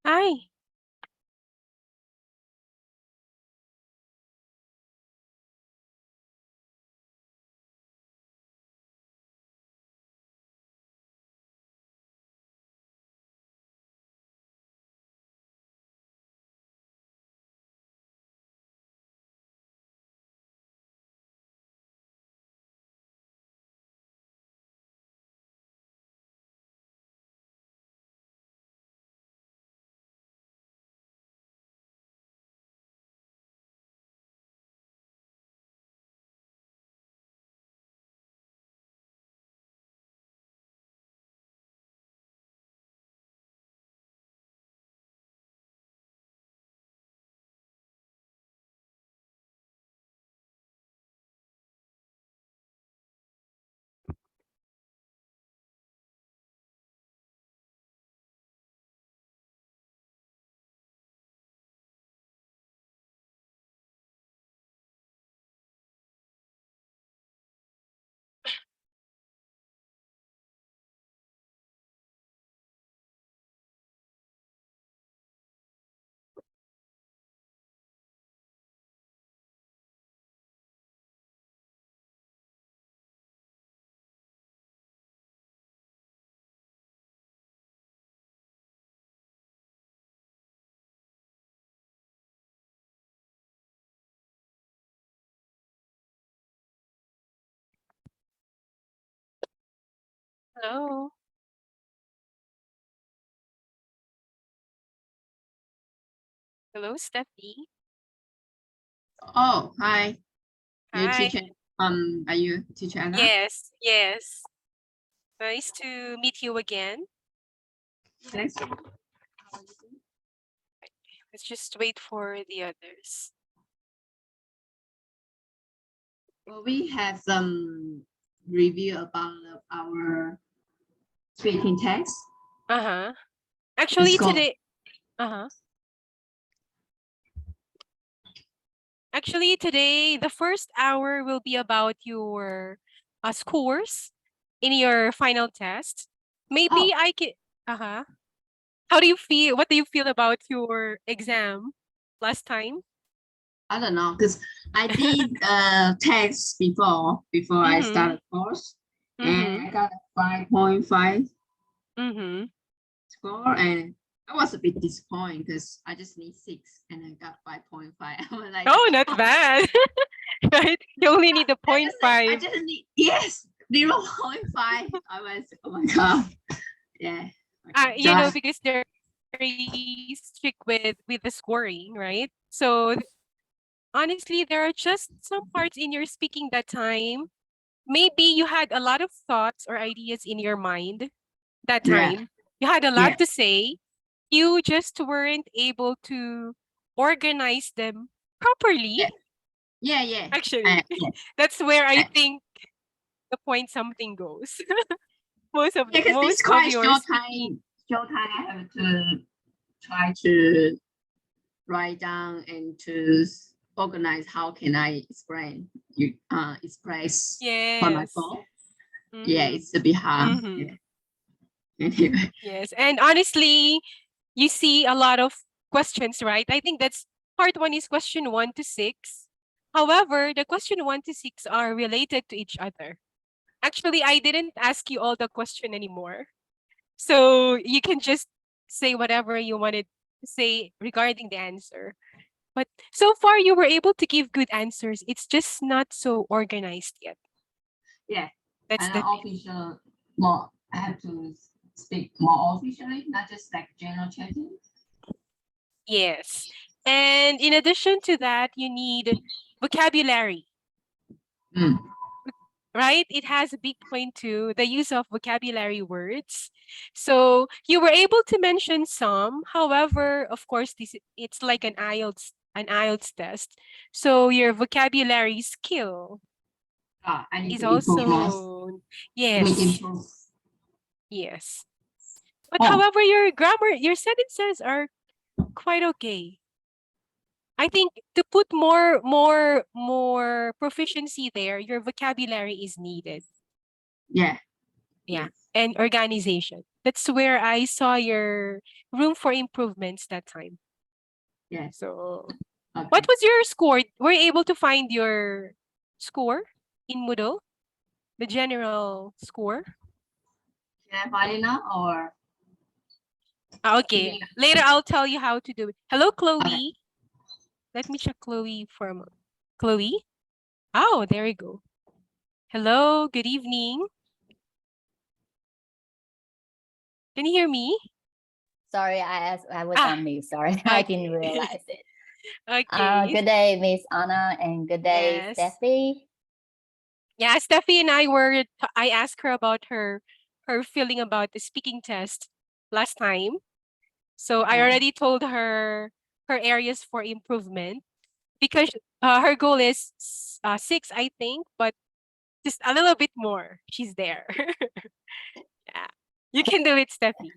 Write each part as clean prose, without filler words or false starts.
Hi. Hello. Hello, Steffi. Oh, hi. You Hi. teacher. Are you teacher Anna? Yes, yes. Nice to meet you again. Yes. Let's just wait for the others. Well, we have some review about our speaking text. Uh-huh. Actually, called- today, uh-huh. Actually, today, the first hour will be about your scores in your final test. Maybe Oh. I can, uh-huh. How do you feel? What do you feel about your exam last time? I don't know, because I did text before I started course, and I got a 5.5 score, and I was a bit disappointed because I just need 6 and I got 5.5. I was like, Oh, not bad. Right? You only need the I just, like, 0.5. I just need 0.5. I was, oh my god, yeah. Okay. You know, because they're very strict with the scoring, right? So honestly, there are just some parts in your speaking that time. Maybe you had a lot of thoughts or ideas in your mind that Yeah. time. You had a Yeah. lot to say. You just weren't able to organize them properly. Yeah. Actually, Yeah. that's where I think the point something goes. most of Because it's most of quite your speaking. short time. I have to try to write down and to organize how can I express for my Yes. goal. Yeah, it's a bit hard. Yeah. Anyway. Yes. And honestly, you see a lot of questions, right? I think that's part one is question 1 to 6. However, the question 1 to 6 are related to each other. Actually, I didn't ask you all the question anymore. So you can just say whatever you wanted to say regarding the answer. But so far, you were able to give good answers. It's just not so organized yet. Yeah. That's And the thing. official more. I have to speak more officially, not just like general chatting. Yes. And in addition to that, you need vocabulary, right? It has a big point too, the use of vocabulary words. So you were able to mention some. However, of course, it's like an IELTS test. So your vocabulary skill I need is to improve more. also yes. Improve. Yes. But Oh, however, your grammar, your sentences are quite okay. I think to put more proficiency there, your vocabulary is needed. yeah. Yeah. Yes. And organization. That's where I saw your room for improvements that time. Yes. So Okay. what was your score? Were you able to find your score in Moodle? The general score? Can I find it now or? Okay. Yeah. Later I'll tell you how to do it. Hello, Okay. Chloe. Let me check Chloe for a moment. Chloe? Oh, there you go. Hello, good evening. Can you hear me? Sorry, I was Ah, on mute. Sorry, I okay. didn't realize it. Okay. Good day, Miss Anna, and good day, Yes. Steffi. Yeah, Steffi and I asked her about her feeling about the speaking test last time. So I already told her her areas for improvement because her goal is 6, I think, but just a little bit more. She's there. Yeah. You can do it, Steffi.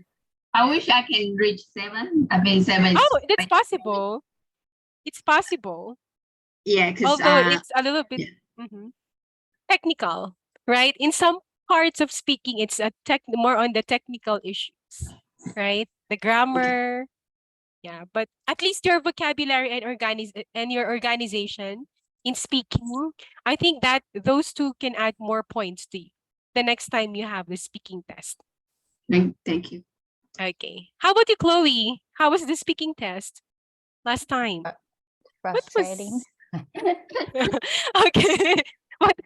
I wish I can reach 7. I mean 7. Oh, that's possible. It's possible. Yeah, because Although it's a little bit yeah. technical, right? In some parts of speaking, it's more on the technical issues, right? The grammar, yeah. But at least your vocabulary and your organization in speaking, I think that those two can add more points to you the next time you have the speaking test. Thank you. Okay. How about you, Chloe? How was the speaking test last time? Frustrating. Okay.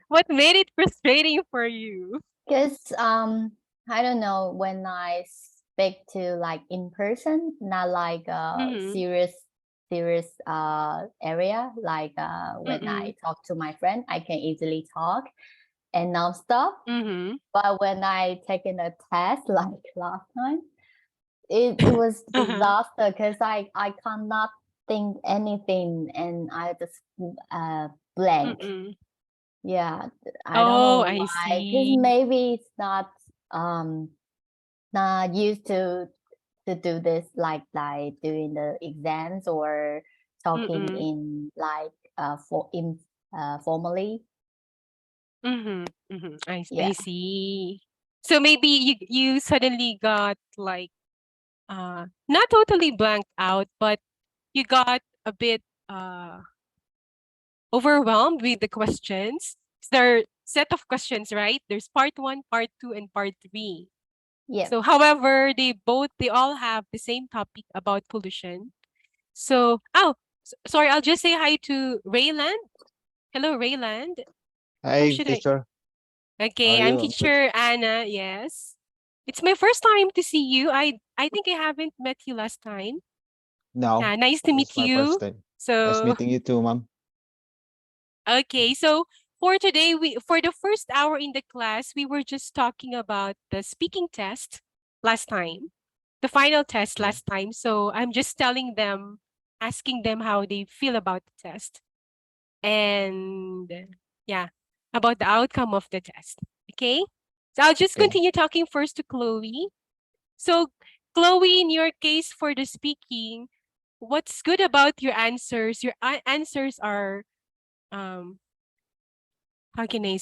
What made it frustrating for you? Because I don't know, when I speak to like in person, not like a serious area, like when I talk to my friend, I can easily talk and nonstop. But when I taken a test like last time, it was disaster because I cannot think anything and I just blank. Yeah, I don't know I why. Because see. maybe it's not used to do this like doing the exams or talking in like formally. I see. So maybe you suddenly got like not totally blanked out, but you got a bit overwhelmed with the questions. There are set of questions, right? There's part 1, part 2, and part 3. Yeah. So however, they all have the same topic about pollution. So sorry, I'll just say hi to Rayland. Hello, Rayland. Hi, teacher. Okay, How are I'm you? I'm good. teacher Anna. Yes, it's my first time to see you. I think I haven't met you last time. No, Yeah, nice to this meet is my you. first time. Nice So meeting you too, ma'am. okay, so for today, for the first hour in the class, we were just talking about the speaking test last time, the final test Okay. last time. So I'm just asking them how they feel about the test, and yeah, about the outcome of the test. Okay, so I'll just Okay. continue talking first to Chloe. So Chloe, in your case for the speaking, what's good about your answers? Your answers are how can I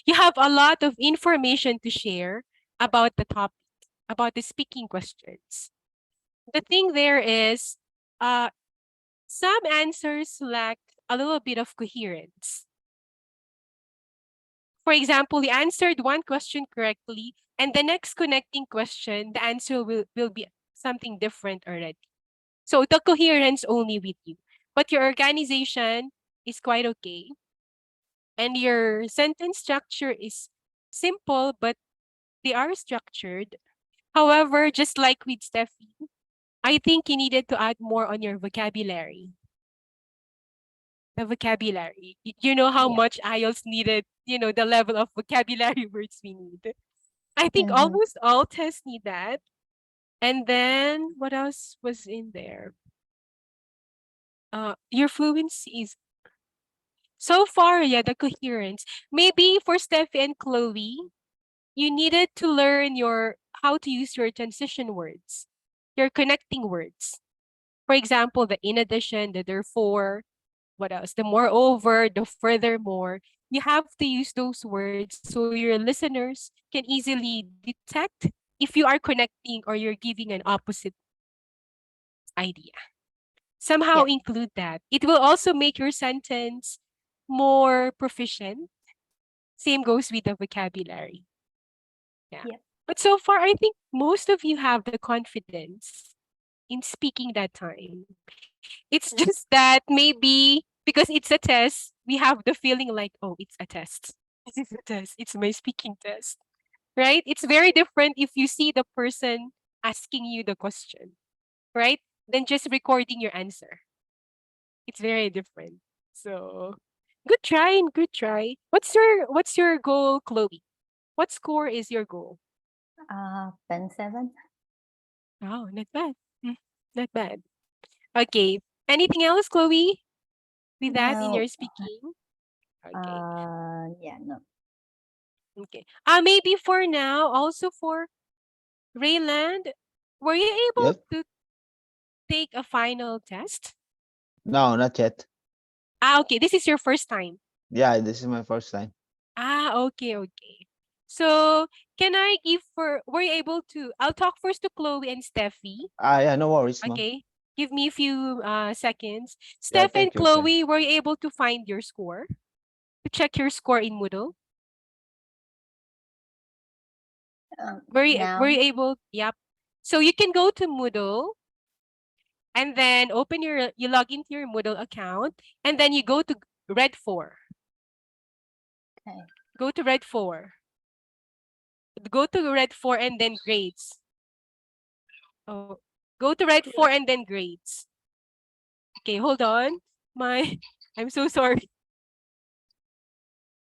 you have a lot of information to share about the topic, about the speaking questions. The thing there is some answers lack a little bit of coherence. For example, you answered one question correctly, and the next connecting question, the answer will be something different already. So the coherence only with you. But your organization is quite okay. And your sentence structure is simple, but they are structured. However, just like with Steffi, I think you needed to add more on your vocabulary. The vocabulary. You know how much IELTS needed, the level of vocabulary words we need. I think almost all tests need that. And then what else was in there? Your fluency is so far, yeah, the coherence. Maybe for Steffi and Chloe, you needed to learn how to use your transition words, your connecting words. For example, the in addition, the therefore, what else? The moreover, the furthermore. You have to use those words so your listeners can easily detect if you are connecting or you're giving an opposite idea. Somehow include that. It will also make your sentence more proficient. Same goes with the vocabulary. Yeah. Yep. But so far, I think most of you have the confidence in speaking that time. It's just that maybe because it's a test, we have the feeling like, oh, it's a test. This is a test. It's my speaking test. Right? It's very different if you see the person asking you the question, right? Than just recording your answer. It's very different. So good try and good try. What's your goal, Chloe? What score is your goal? Band 7. Oh, not bad. Not bad. Okay. Anything else, Chloe? With that in your No. speaking? Okay. Yeah, no. Okay. Maybe for now, also for Rayland, were you able Yes. to take a final test? No, not yet. Okay. This is your first time. Yeah, this is my first time. Okay, okay. So can I give were you able to, I'll talk first to Chloe and Steffi. Yeah, no worries, ma'am. Okay. Give me a few seconds. Yeah, Steph and take your time. Chloe, were you able to find your score? To check your score in Moodle? Were Now, you able? Yep. So you can go to Moodle and then you log into your Moodle account and then you go to Red 4. okay. Go to Red 4. Go to Red 4 and then grades. Oh, go to Red 4 and then grades. Okay, hold on. I'm so sorry.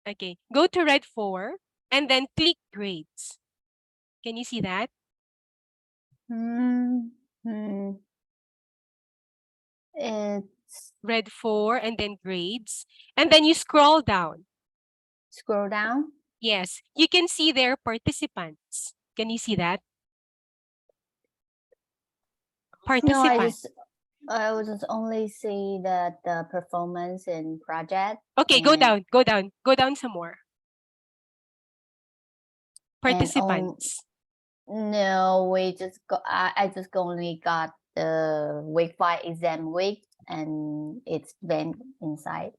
Okay, go to Red 4 and then click grades. Can you see that? It's Red 4 and then grades. And then you scroll down. scroll down. Yes, you can see their participants. Can you see that? No, Participants. I will just only see the performance in project. Okay, go and- down, go down, go down some more. and Participants. No, we just got. I just only got the week 5 exam week, and it's then inside.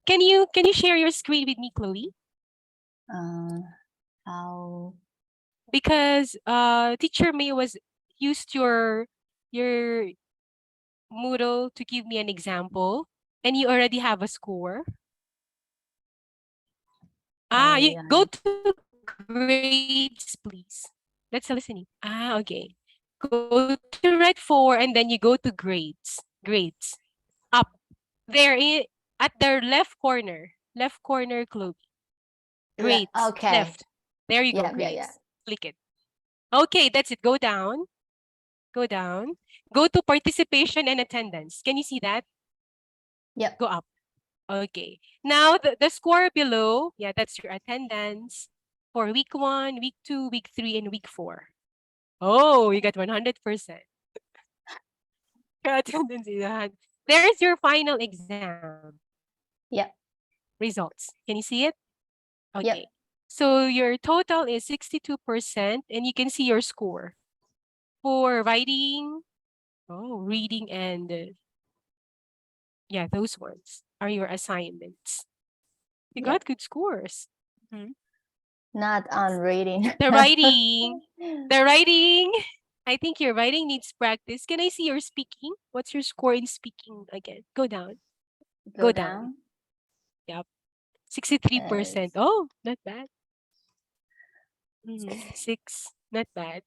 Can you share your screen with me, Chloe? How? Because Teacher May was used your Moodle to give me an example, and you already have a score. You yeah. go to grades, please. Let's listening. Okay. Go to Red 4 and then you go to grades. Grades. Up. There at the left corner, Chloe. Grades. Okay. Left. There you go, Yeah, grades. yeah. Click it. Okay, that's it. Go down. Go down. Go to participation and attendance. Can you see that? Yep. Go up. Okay. Now the score below, yeah, that's your attendance for week 1, week 2, week 3, and week 4. Oh, you got 100%. Your attendance is 100. There's your final exam. Yep. Results. Can you see it? Okay. Yep. So your total is 62%, and you can see your score for writing, reading, and yeah, those ones are your assignments. You Yep. got good scores. Not on reading. The writing, I think your writing needs practice. Can I see your speaking? What's your score in speaking again? Go down. Go down. Yep. 63%. Oh, not bad. 6, not bad.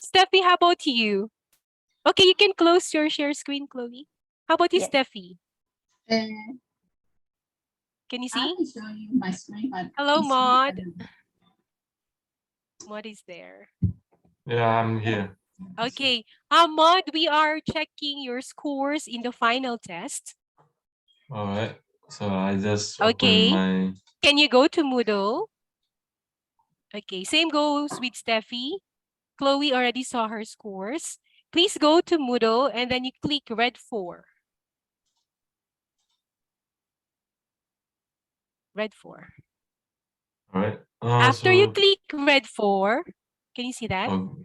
Steffi, how about you? Okay, you can close your share screen, Chloe. How about you, Yes. Steffi? Uh, Can you I see? can show you my screen, but Hello, it's Maud. different. Maud is there. Yeah, I'm here. Okay. Maud, we are checking your scores in the final test. All right. So I just Okay. open my. Can you go to Moodle? Okay, same goes with Steffi. Chloe already saw her scores. Please go to Moodle and then you click Red 4. Red 4. All right. After you So click Red 4, Can you see that? Oh,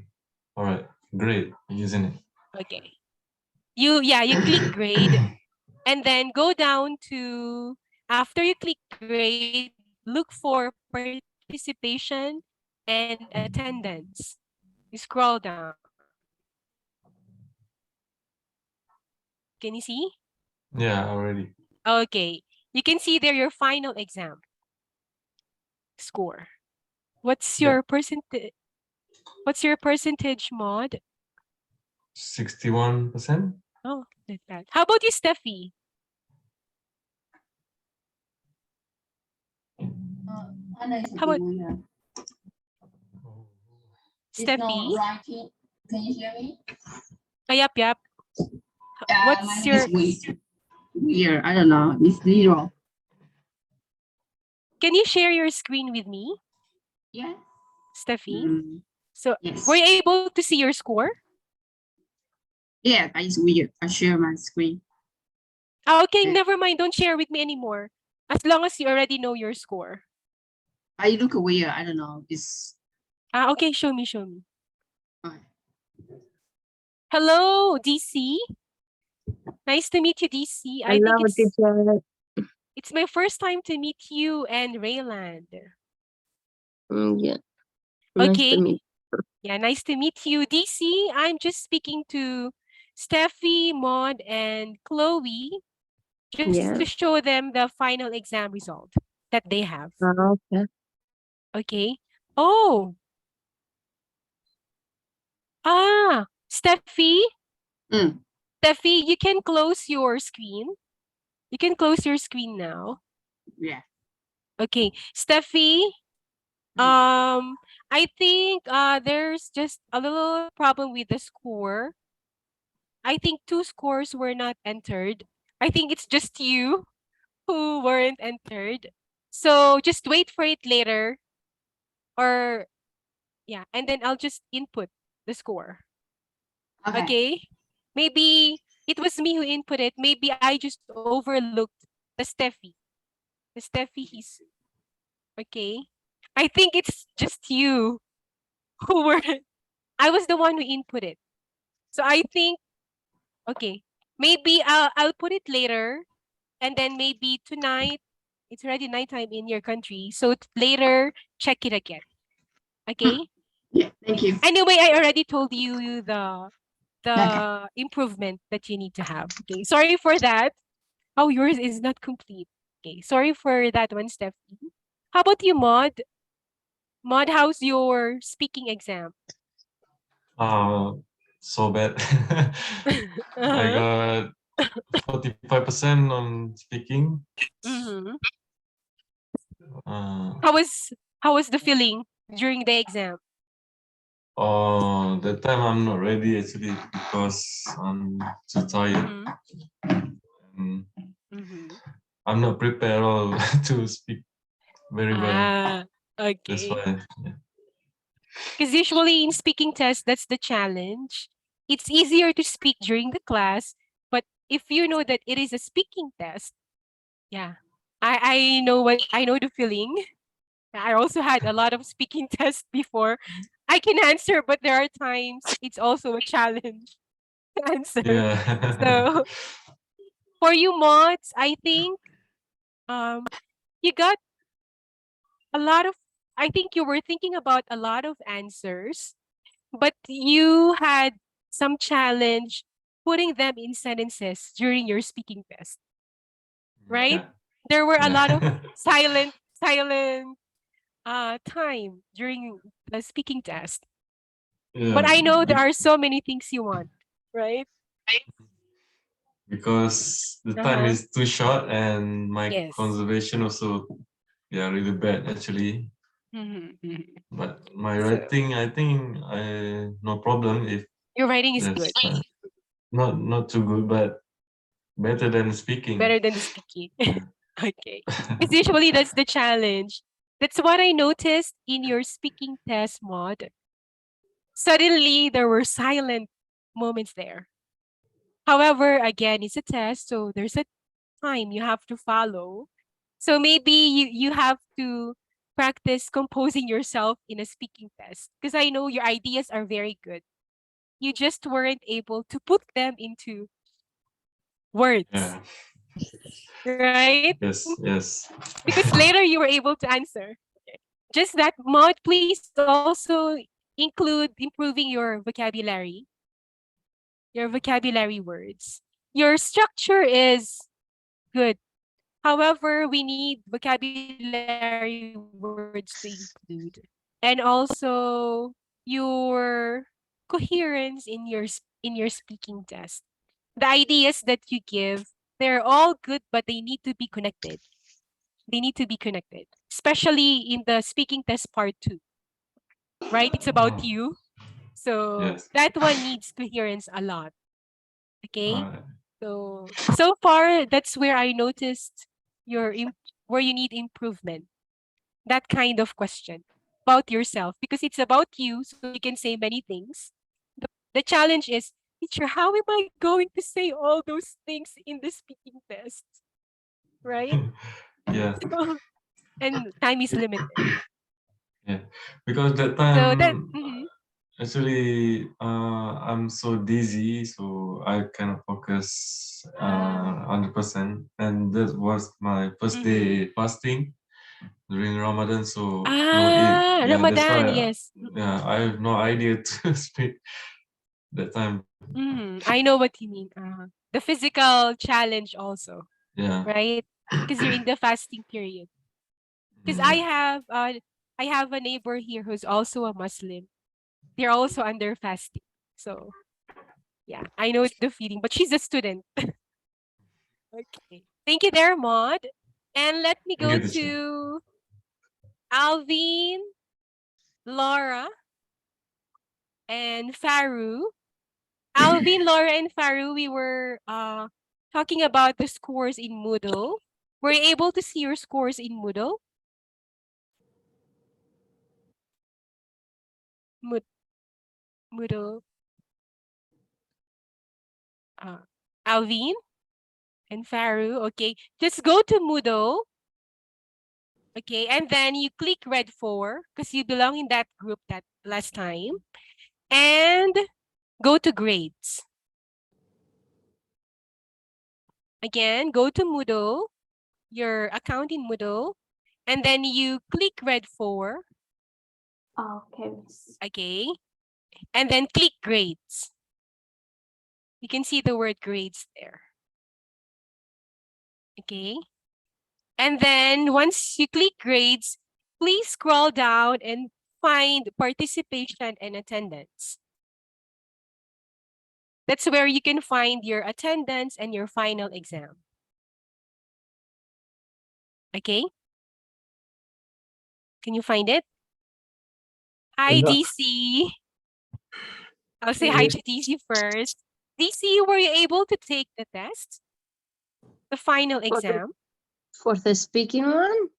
all right. Great, isn't it? Okay. You click grade and then go down to, after you click grade, look for participation and attendance. You scroll down. Can you see? Yeah, already. Okay. You can see there your final exam score. What's Yeah. your percentage? What's your percentage, Maud? 61%. Oh, not bad. How about you, Steffi? How about Steffi? Writing. Can you hear me? Oh, yep. What's your? Weird. I don't know. It's 0. Can you share your screen with me, Yeah. Steffi? Mm, So, yes. were you able to see your score? Yeah, that is weird. I share my screen. Oh, okay, Yeah. never mind. Don't share with me anymore. As long as you already know your score. I look weird. I don't know. It's Okay, show me. okay. Hello, DC. Nice to meet you, DC. I Hello, think teacher. it's my first time to meet you and Rayland. Yeah. Nice Okay. to meet. Yeah, nice to meet you, DC. I'm just speaking to Steffi, Maud, and Chloe just Yeah. to show them the final exam result that they have. Okay. Okay. Oh. Steffi. Mm. Steffi, you can close your screen. You can close your screen now. Yeah. Okay. Steffi, I think there's just a little problem with the score. I think 2 scores were not entered. I think it's just you who weren't entered. So just wait for it later. Or yeah, and then I'll just input the score. Okay. Okay? Maybe it was me who input it. Maybe I just overlooked the Steffi. The Steffi he's okay. I think it's just you who were I was the one who input it. So I think okay. Maybe I'll put it later, and then maybe tonight, it's already nighttime in your country. So later, check it again. Okay? Yeah. Thank you. Anyway, I already told you the Okay. improvement that you need to have. Okay. Sorry for that. Oh, yours is not complete. Okay. Sorry for that one, Stephanie. How about you, Maud? Maud, how's your speaking exam? So bad. I Uh-huh. got 45% on speaking. Mm-hmm. Uh, How was the feeling during the exam? that time I'm not ready actually because I'm too tired. Mm-hmm. And I'm not prepared at all to speak very well. Okay. That's why. Yeah. Because usually in speaking tests, that's the challenge. It's easier to speak during the class, but if you know that it is a speaking test, yeah, I know the feeling. I also had a lot of speaking tests before. I can answer, but there are times it's also a challenge to answer. Yeah. So for you mods, I think you got a lot of, I think you were thinking about a lot of answers, but you had some challenge putting them in sentences during your speaking test, right? Yeah. There were a lot of Yeah. silent time during the speaking test. But Yeah. I know there are so many things you want, right? Because the time Uh-huh. is too short and my Yes. conservation also, yeah, really bad actually. But my So writing, I think, no problem if your writing is that's good. not too good, but better than speaking. Better than the speaking. Okay. Because usually that's the challenge. That's what I noticed in your speaking test mod. Suddenly there were silent moments there. However, again, it's a test, so there's a time you have to follow. So maybe you have to practice composing yourself in a speaking test because I know your ideas are very good. You just weren't able to put them into words, Yeah. right? Yes. Yes. Because later you were able to answer. Just that, Maud, please also include improving your vocabulary words. Your structure is good. However, we need vocabulary words to include. And also your coherence in your speaking test. The ideas that you give, they're all good, but they need to be connected. They need to be connected, especially in the speaking test part 2, right? It's about Oh, you. So yes. that one needs coherence a lot. Okay. Alright. So far, that's where I noticed where you need improvement. That kind of question about yourself, because it's about you, so you can say many things. The challenge is, teacher, how am I going to say all those things in the speaking test? Right? Yeah. And time is limited. Yeah. Because that So that time actually I'm so dizzy, so I cannot focus 100%. And that was my first day fasting during Ramadan, so no eat. Yeah, that's Ramadan, why yes. yeah, I have no idea to speak that time. I know what you mean. The physical challenge also, Yeah. right? Because you're in the fasting period. Because I have a neighbor here who's also a Muslim. They're also under fasting. So yeah, I know the feeling, but she's a student. Okay. Thank you there, Maud. And let me Thank go you, teacher. to Alvin, Laura, and Faru. Alvin, Laura, and Faru, we were talking about the scores in Moodle. Were you able to see your scores in Moodle? Moodle. Alvin and Faru, okay. Just go to Moodle. Okay, and then you click red 4 because you belong in that group that last time. And go to grades. Again, go to Moodle, your account in Moodle, and then you click red 4. Okay. Okay, and then click grades. You can see the word grades there. Okay, and then once you click grades, please scroll down and find participation and attendance. That's where you can find your attendance and your final exam. Okay? Can you find it? Hi, No. DC. I'll say hi to DC first. DC, were you able to take the test? The final exam? For the speaking one?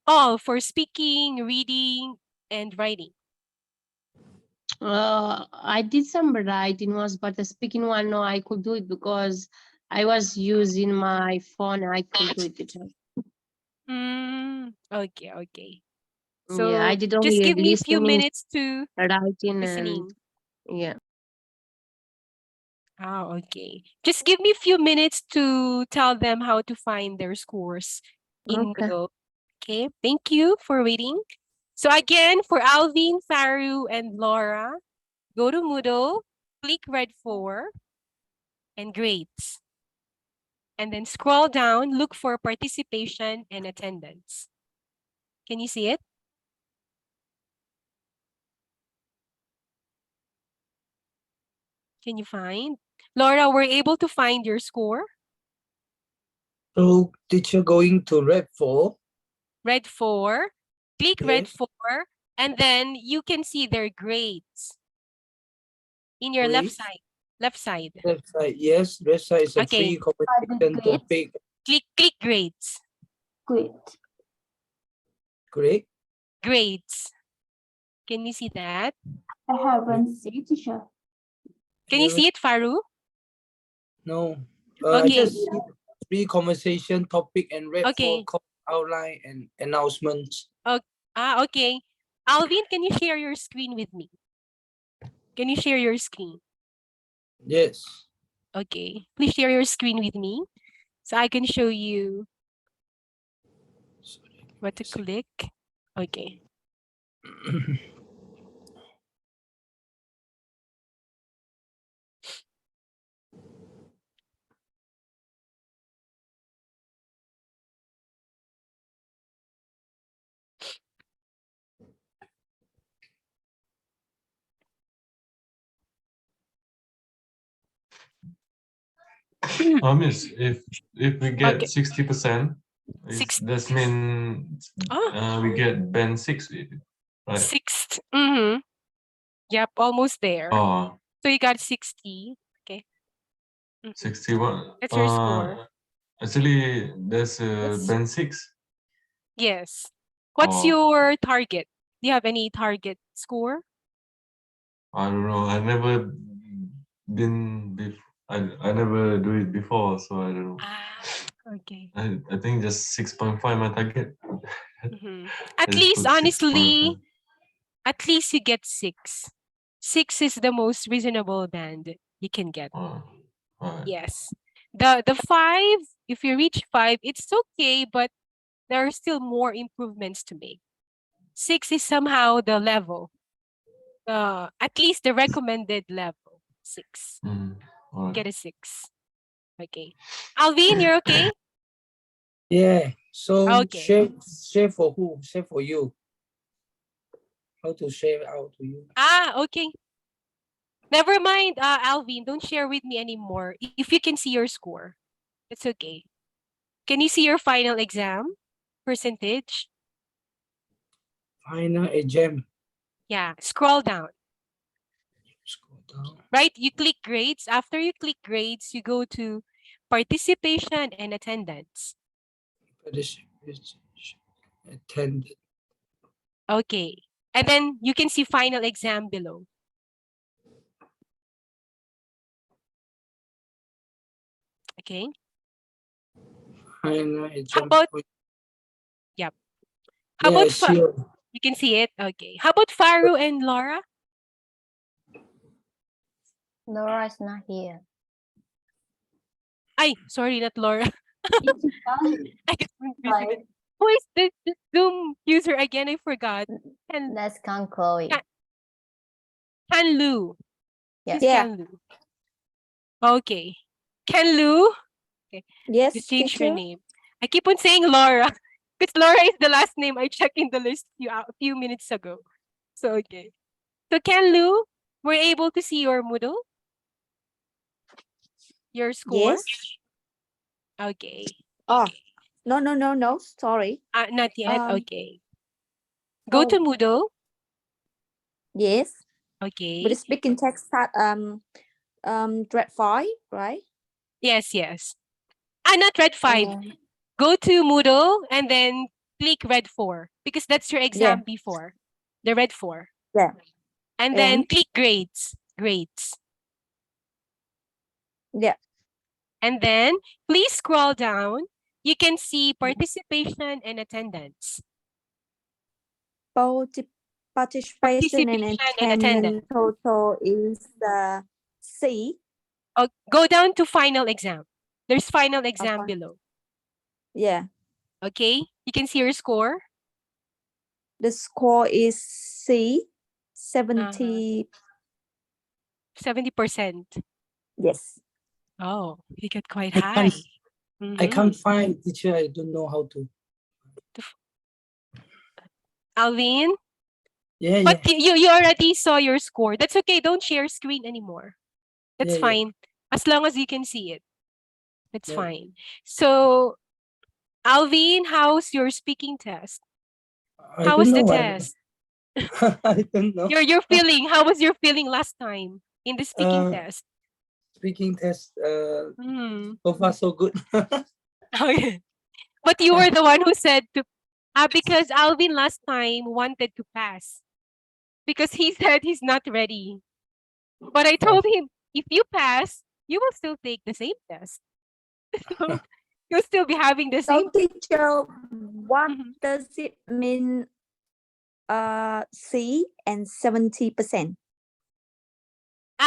All for speaking, reading, and writing. I did some writing ones, but the speaking one, no, I could do it because I was using my phone. I could do it. Okay, okay. Yeah, So I did just only give me a few listening, minutes to writing, listening. and yeah. Okay. Just give me a few minutes to tell them how to find their scores in Okay. Moodle. Okay, thank you for waiting. So again, for Alvin, Faru, and Laura, go to Moodle, click red 4, and grades. And then scroll down, look for participation and attendance. Can you see it? Can you find? Laura, were you able to find your score? So teacher going to red 4. Red 4. Click red Yes. 4, and then you can see their grades in your left Grades. side. Left side. Left side, yes. Left side is a Okay. free competition grades. topic. Click grades. Great. Great. Grades. Can you see that? I haven't seen teacher. Can you see it, Faru? No. I Okay. just see free conversation topic and red Okay. for outline and announcements. Okay. Alvin, can you share your screen with me? Can you share your screen? Yes. Okay. Please share your screen with me so I can show you what to click. Okay. Miss, if we get Okay. 60%, Six. that means we get band 6, right? Sixth. Mm-hmm. Yep, almost there. Oh, So you got 60. Okay. 61. That's your score. Actually, there's band 6. Yes. What's Oh. your target? Do you have any target score? I don't know. I never been before. I never do it before, so I don't know. Okay. I think just 6.5 my target. At I just least, put 6.5. honestly, at least you get 6. 6 is the most reasonable band you can get. Alright. Yes. The 5, if you reach 5, it's okay, but there are still more improvements to make. 6 is somehow the level. At least the recommended level. 6. Alright. Get a 6. Okay. Alvin, you're okay? Yeah. So Okay. share for who? Share for you. How to share out to you? Okay. Never mind, Alvin. Don't share with me anymore. If you can see your score, it's okay. Can you see your final exam percentage? Final exam. Yeah. Scroll down. Scroll down. Right? You click grades. After you click grades, you go to participation and attendance. Participation, attended. Okay. And then you can see final exam below. Okay. Final How exam. about, yep. How Yeah, about, sure. you can see it? Okay. How about Faru and Laura? Laura is not here. Sorry, not Laura. I get confused. Sorry. Who is the Zoom user again? I forgot. Let's count Chloe. Ken Lu. Yeah. Who's Ken Lu? Okay. Ken Lu. Okay. Yes, Just change her teacher. name. I keep on saying Laura because Laura is the last name I checked in the list a few minutes ago. So, okay. So, Ken Lu, were you able to see your Moodle? Your score? Yes. Okay. Oh, no. Sorry. Not yet. Um, Okay. Go to oh. Moodle. Yes. Okay. But the speaking text start grade 5, right? Yes. Not red 5. Go to Moodle and then click red 4 because that's your exam before. The red 4. Yeah. And then click grades. Grades. Yeah. And then please scroll down. You can see participation and attendance. Participation and attendance total is C. Oh, go down to final exam. There's final exam below. Yeah. Okay, you can see your score. The score is C, 70. 70%. Yes. Oh, you get quite high. I can't find teacher. I don't know how to. Alvin? Yeah, but you already saw your score. That's okay. Don't share screen anymore. That's fine. As long as you can see it. That's fine. So, Alvin, how's your speaking test? How was the test? I don't know. Your feeling. How was your feeling last time in the speaking test? Speaking test, so far so good. Okay. But you were the one who said to, because Alvin last time wanted to pass. Because he said he's not ready. But I told him, if you pass, you will still take the same test. So you'll still be having the same. So teacher, What Mhm. does it mean? C and 70%.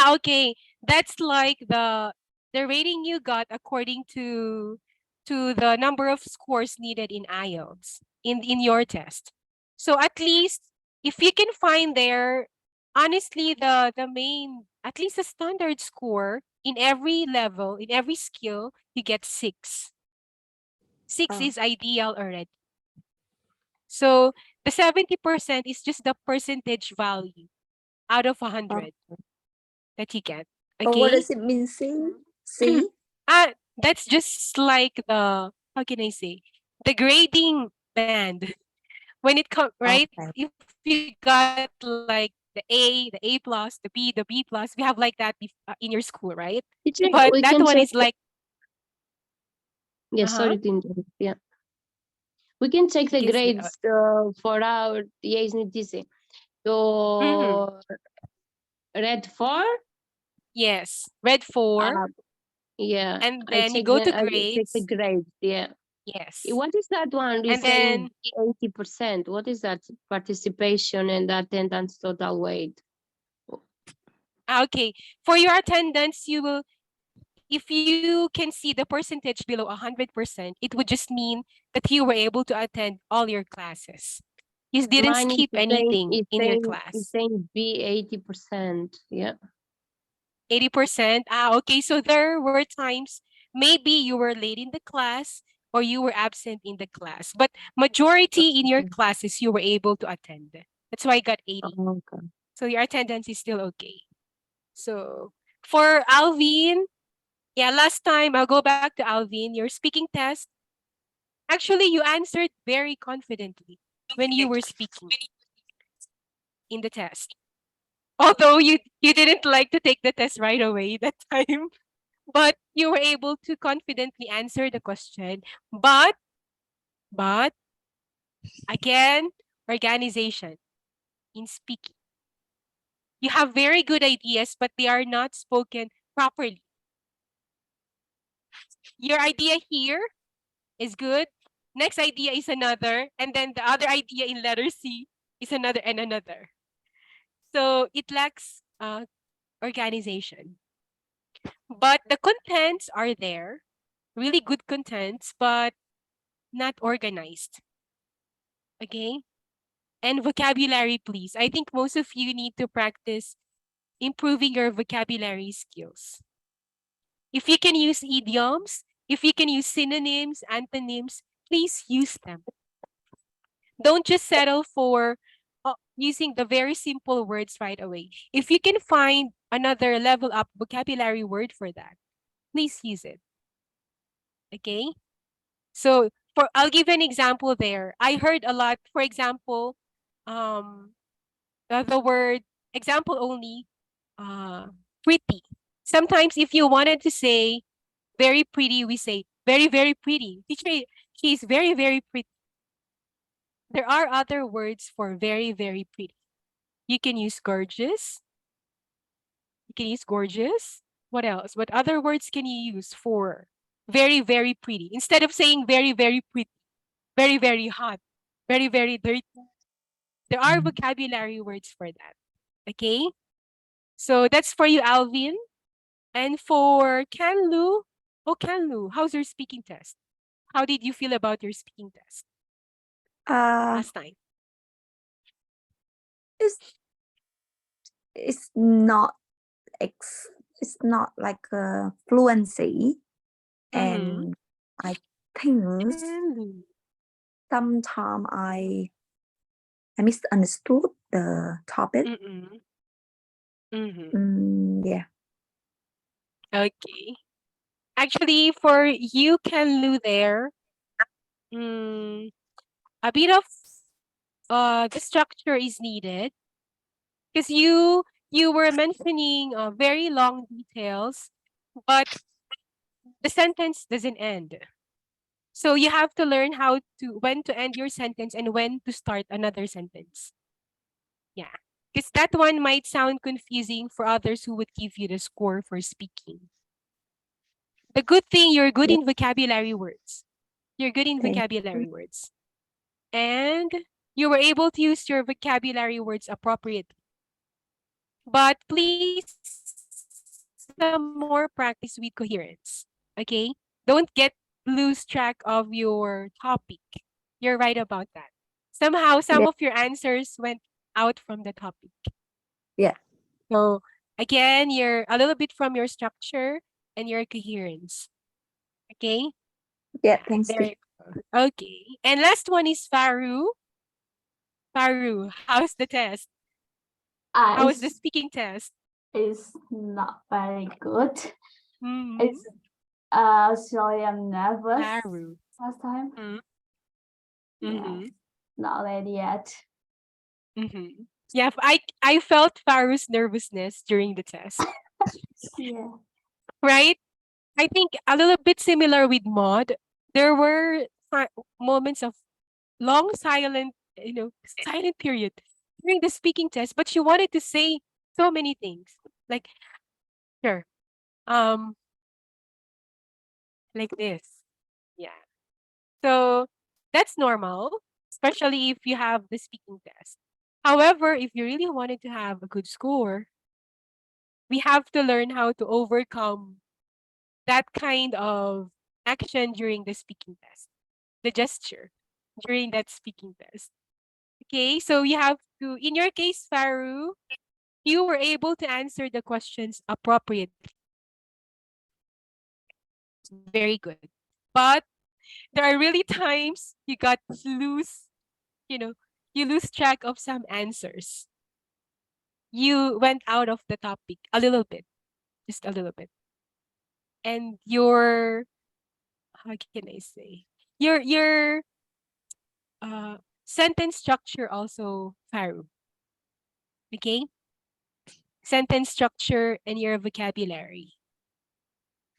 Okay, that's like the rating you got according to the number of scores needed in IELTS in your test. So at least if you can find there, honestly, the main, at least the standard score in every level, in every skill, you get 6. 6 Oh. is ideal already. So the 70% is just the percentage value out of 100 that you get. Oh, what Okay. does it mean, C? C? That's just like the, how can I say, the grading band. When it comes, right? Okay. If you got like the A plus, the B plus, we have like that in your school, right? Teacher, But we that can one check. is like, Yeah, uh-huh. sorry to interrupt. Yeah. We can check the You can say, grades for our EASNITC. So red 4, yes, red 4, yeah, and I then you check go to I check the grades. grades. Yeah. Yes. What is that one? We And then, saying 80%. What is that? Participation and attendance total weight. okay, for your attendance, you will, if you can see the percentage below 100%, it would just mean that you were able to attend all your classes. You didn't Mine skip anything in your it's class. saying B 80%. Yeah. 80%. Okay. So there were times maybe you were late in the class or you were absent in the class, but majority in your classes you were able to attend. That's why I got 80. Oh, okay. So your attendance is still okay. So for Alvin, yeah, last time I'll go back to Alvin, your speaking test. Actually, you answered very confidently when you were speaking in the test. Although you didn't like to take the test right away that time, but you were able to confidently answer the question. But again, organization in speaking. You have very good ideas, but they are not spoken properly. Your idea here is good. Next idea is another, and then the other idea in letter C is another and another. So it lacks organization. But the contents are there, really good contents, but not organized. Okay? And vocabulary, please. I think most of you need to practice improving your vocabulary skills. If you can use idioms, if you can use synonyms, antonyms, please use them. Don't just settle for using the very simple words right away. If you can find another level up vocabulary word for that, please use it. Okay? So I'll give an example there. I heard a lot, for example, the word, example only, pretty. Sometimes if you wanted to say very pretty, we say very, very pretty. Teacher, she's very, very pretty. There are other words for very, very pretty. You can use gorgeous. You can use gorgeous. What else? What other words can you use for very, very pretty? Instead of saying very, very pretty, very, very hot, very, very dirty. There are vocabulary words for that. Okay? So that's for you, Alvin. And for Canlu, Canlu, how's your speaking test? How did you feel about your speaking test last time? It's not it's not like a fluency, and I think sometimes I misunderstood the topic. Yeah. Okay. Actually, for you, Canlu, there, a bit of the structure is needed because you were mentioning very long details, but the sentence doesn't end. So you have to learn when to end your sentence and when to start another sentence. Yeah, because that one might sound confusing for others who would give you the score for speaking. The good thing, you're good in vocabulary words. You're good in vocabulary words. and you were able to use your vocabulary words appropriately. But please, some more practice with coherence, okay? Don't lose track of your topic. You're right about that. Somehow, some Yeah. of your answers went out from the topic. Yeah. So again, you're a little bit from your structure and your coherence. Okay? Yeah, thanks. There you go. Okay. And last one is Faru. Faru, how's the test? How was the speaking test? It's not very good. Mhm. It's sorry, I'm nervous Faru. last time. Mhm. Yeah, Mhm. not ready yet. Mhm. Yeah, I felt Faru's nervousness during the test, Yeah. right? I think a little bit similar with Maud. There were moments of long silent, silent period during the speaking test, but she wanted to say so many things. Like, sure. Um, like this. Yeah. So that's normal, especially if you have the speaking test. However, if you really wanted to have a good score, we have to learn how to overcome that kind of action during the speaking test, the gesture during that speaking test. Okay, so you have to, in your case, Faru, you were able to answer the questions appropriately. Very good. But there are really times you got lose, you lose track of some answers. You went out of the topic a little bit, just a little bit. And your, how can I say? Your sentence structure also, Faru. Okay? Sentence structure and your vocabulary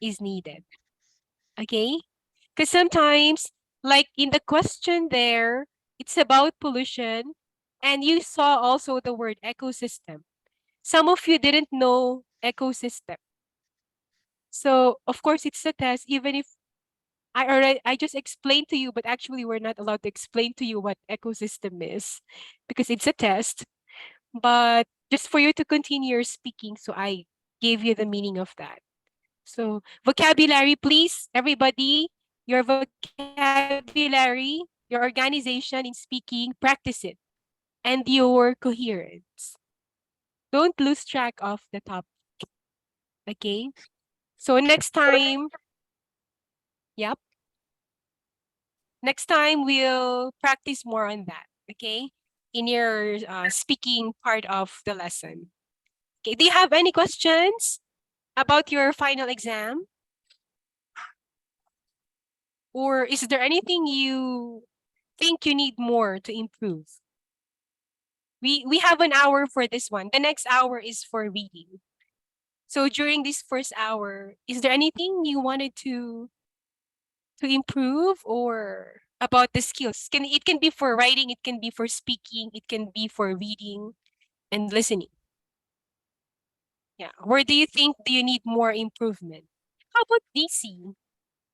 is needed. Okay? Because sometimes, like in the question there, it's about pollution, and you saw also the word ecosystem. Some of you didn't know ecosystem. So, of course, it's a test, even if I just explained to you, but actually we're not allowed to explain to you what ecosystem is because it's a test. But just for you to continue your speaking, so I gave you the meaning of that. So vocabulary, please, everybody, your vocabulary, your organization in speaking, practice it, and your coherence. Don't lose track of the topic. Okay? So next time, yep. Next time we'll practice more on that. Okay? In your speaking part of the lesson. Okay, do you have any questions about your final exam? Or is there anything you think you need more to improve? We have an hour for this one. The next hour is for reading. So during this first hour, is there anything you wanted to improve or about the skills? It can be for writing, it can be for speaking, it can be for reading and listening. Yeah. Where do you think do you need more improvement? How about DC?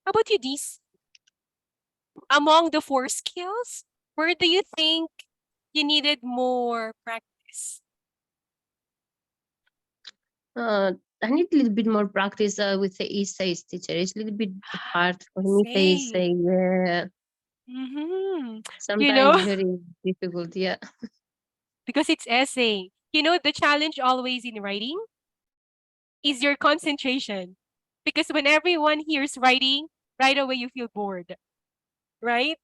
How about you, DC? Among the 4 skills, where do you think you needed more practice? I need a little bit more practice with the essays teacher. It's a little bit hard for me to essay. Yeah. Mm-hmm. Sometimes very difficult. Yeah. Because it's essay. The challenge always in writing is your concentration. Because when everyone hears writing, right away you feel bored, right?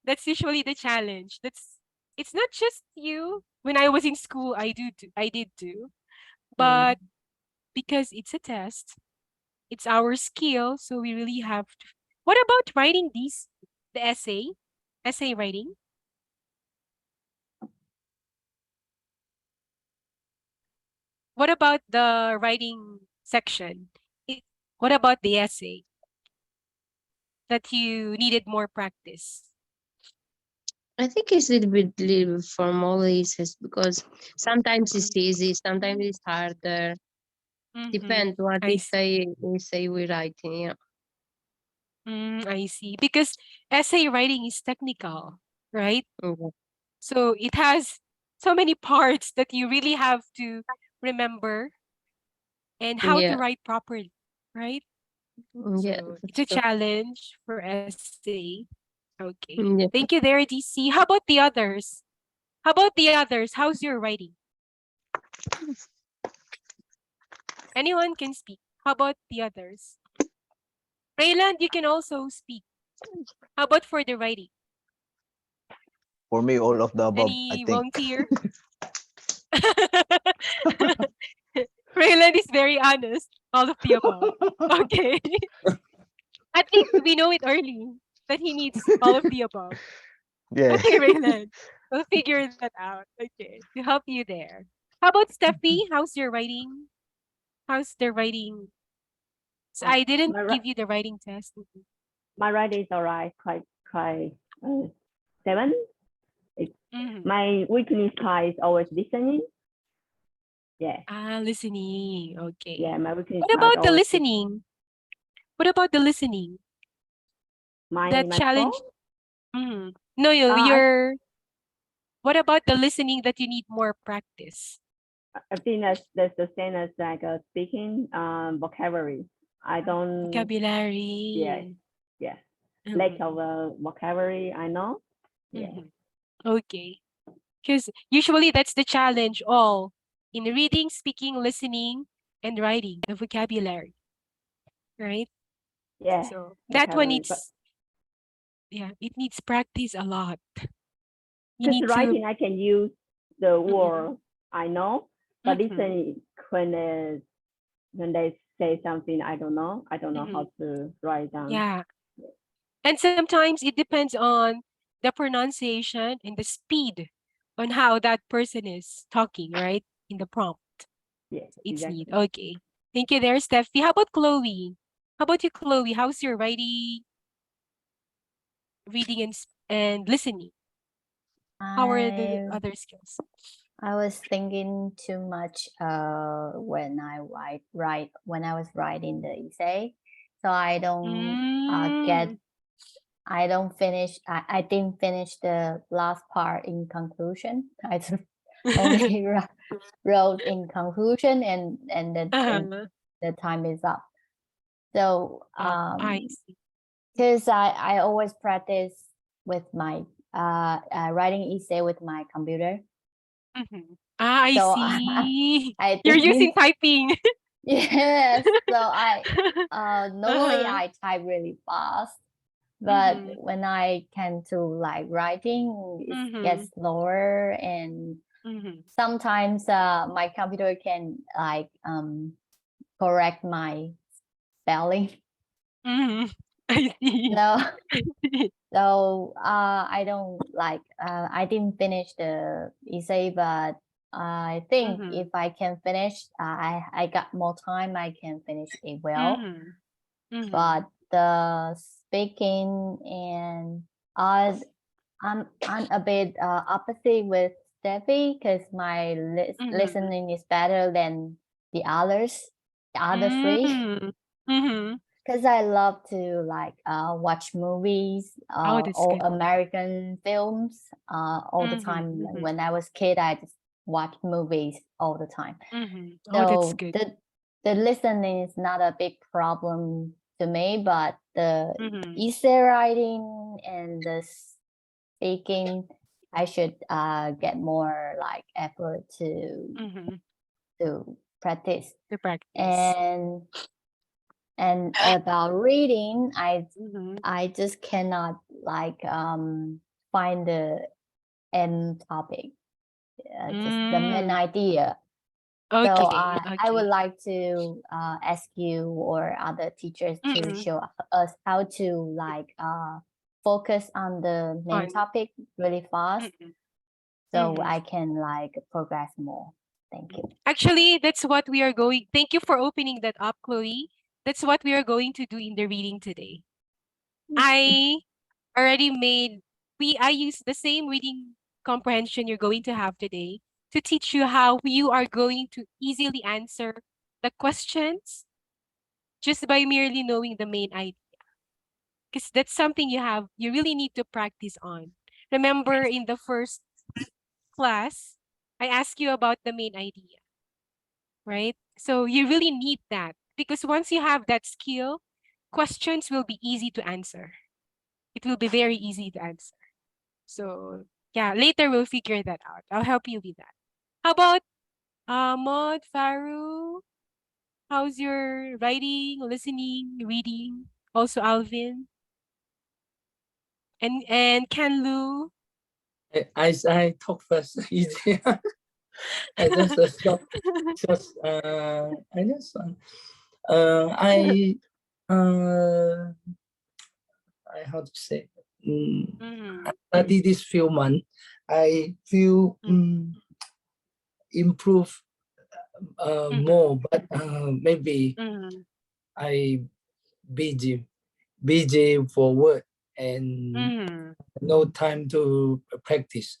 That's usually the challenge. It's not just you. When I was in school, I did too. But because it's a test, it's our skill, so we really have to. What about writing the essay writing? What about the writing section? What about the essay that you needed more practice? I think it's a little bit from all essays because sometimes it's easy, sometimes it's harder. Depends what essay we're writing. Yeah. I see. Because essay writing is technical. right? Mhm. So it has so many parts that you really have to remember and how to Yeah, write properly, right? yeah, So it's that's a true. challenge for essay. Okay. Yeah. Thank you there, DC. How about the others? How about the others? How's your writing? Anyone can speak. How about the others? Rayland, you can also speak. How about for the writing? For me, all of the above, I Any think. volunteer? Rayland is very honest. All of the above. Okay. At least we know it early that he needs all of the above. Yeah. Okay, Raylan. We'll figure that out. Okay. To help you there. How about Steffi? How's your writing? How's the writing? So I didn't give you the writing test. My writing is alright, quite 7. Mhm. My weakness part is always listening. Yeah, Listening. Okay. yeah, my weakness What part is about the always listening? What about the listening? That my challenge. fault. Mhm. No, I what about the listening that you need more practice? I think that's the same as like speaking vocabulary. I don't Vocabulary. yeah lack Mhm. of vocabulary. I know. Yeah. Mhm. Okay. Because usually that's the challenge all in reading, speaking, listening, and writing, the vocabulary, right? Yeah, So that one vocabulary. But needs, yeah, it needs practice a lot. You because need to, writing, I can use the Mhm, word I know, but mhm, listening when they say something I don't know how mhm. to write down. Yeah. And sometimes it depends on the pronunciation and the speed on how that person is talking, right? In the prompt. Yeah, It's neat. exactly. Okay. Thank you there, Steffi. How about Chloe? How about you, Chloe? How's your writing, reading, and listening? How are the I other skills? I was thinking too much when I write when I was writing the essay, so I don't get Mm. I don't finish. I didn't finish the last part in conclusion. I just only wrote in conclusion, and Uh-huh. the time is up. So I see. because I always practice with my writing essay with my computer. Mhm. I So see. I You're think using typing. yes. So normally Uh-huh. I type really fast, but Mhm. when I can to like writing, it Mhm. gets slower, and Mhm. sometimes my computer can like correct my spelling. Mhm. I see. No, I see. so I don't like I didn't finish the essay, but I think if Mhm. I can finish, I got more time, I can finish it well. Mhm. Mhm. But the speaking and uh, I'm a bit opposite with Steffi because my Mhm. listening is better than the other three. Mm. Mhm. Because I love to like watch movies Oh, that's or good. American films all the Mhm. time. Mhm. When I was kid, I just watched movies all the time. Mhm. Oh, that's So good. the listening is not a big problem to me, but the Mhm. essay writing and the speaking, I should get more like effort Mhm. to practice. To practice. And about reading, Mhm. I just cannot like find the end topic, just the main Mm. idea. So Okay. I would Okay. like to ask you or other teachers to Mm-mm. show us how to like focus on the main On. topic really fast, Mm-mm. so Mhm. I can like progress more. Thank you. Actually, that's what we are going. Thank you for opening that up, Chloe. That's what we are going to do in the reading today. I already made I use the same reading comprehension you're going to have today to teach you how you are going to easily answer the questions just by merely knowing the main idea. Because that's something you really need to practice on. Remember in the first class, I asked you about the main idea, right? So you really need that because once you have that skill, questions will be easy to answer. It will be very easy to answer. So yeah, later we'll figure that out. I'll help you with that. How about Maud, Faru? How's your writing, listening, reading? Also Alvin and Kenlu. I talk first. Easier. I just stop. Just I just I how to say. I study this few months. I feel improve more, but maybe I busy for work and no time to practice,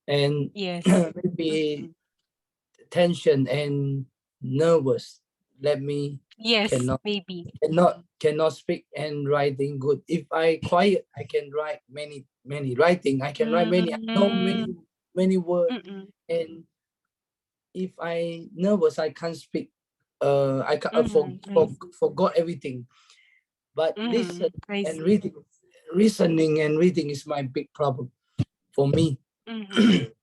and Yes. maybe tension and nervous. Let me Yes, cannot maybe. cannot speak and writing good. If I quiet, I can write many writing. I can write many. I know many words. And if I nervous, I can't speak. I forgot everything. But listen and reading, listening and reading is my big problem for me. The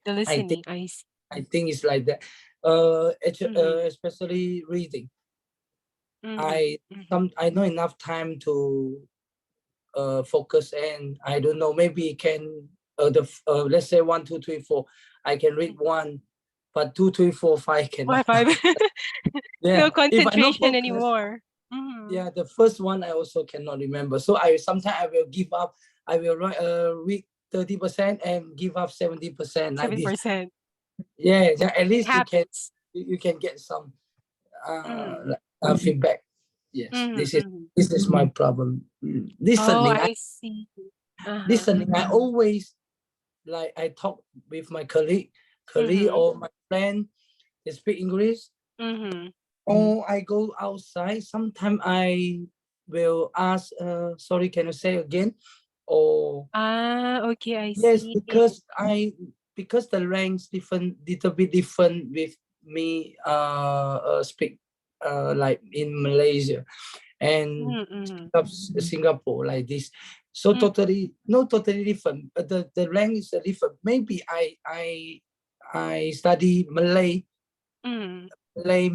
listening, I see. I think it's like that. Especially reading. I know enough time to focus, and I don't know, maybe can let's say 1, 2, 3, 4. I can read one, but 2, 3, 4, 5 cannot. No Yeah, concentration anymore. Yeah, the first one I also cannot remember. So I sometimes I will give up. I will read 30% and give up 70%. 7%. Yeah, at least Habits. you can get some feedback. Yes, this is my problem. Listening. Oh, I see. Listening. I always like I talk with my colleague or my friend. They speak English. Or I go outside. Sometimes I will ask, sorry, can you say again? Or okay, I yes, see. because the ranks different, little bit different with me speak like in Malaysia and Singapore like this. So totally different. But the rank is different. Maybe I study Malay. Malay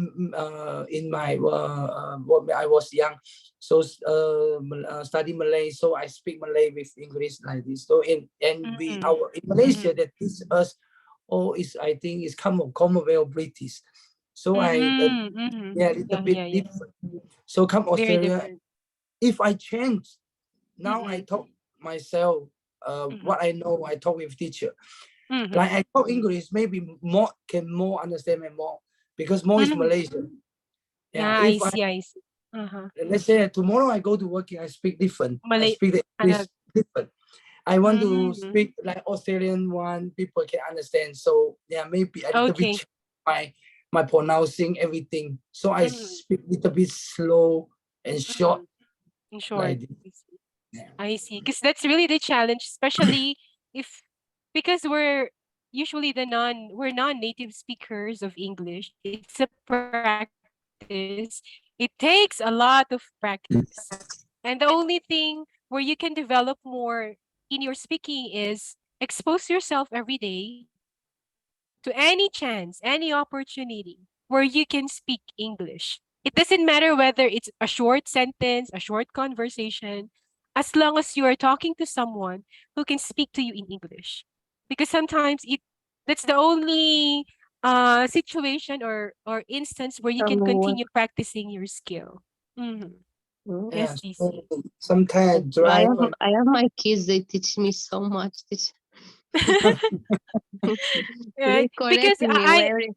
in my when I was young, so study Malay, so I speak Malay with English like this. So in Malaysia that teach us, I think is Commonwealth British. So yeah, little bit different. So come Australia, if I change now, I talk myself. What I know, I talk with teacher. Like I talk English, maybe more understand me more. Because more is Malaysian. Yeah, I see. Let's say tomorrow I go to working, I speak different. I speak the English different. I want to speak like Australian one, people can understand. So yeah, maybe a little bit my pronouncing everything. So I speak a little bit slow and short. Like I see. Because that's really the challenge, especially because we're usually we're non-native speakers of English. It's a practice. It takes a lot of practice. And the only thing where you can develop more in your speaking is expose yourself every day to any chance, any opportunity where you can speak English. It doesn't matter whether it's a short sentence, a short conversation, as long as you are talking to someone who can speak to you in English. Because sometimes that's the only situation or instance where you can continue practicing your skill. Yes, DC. Sometimes I have my kids, they teach me so much. They Because correct me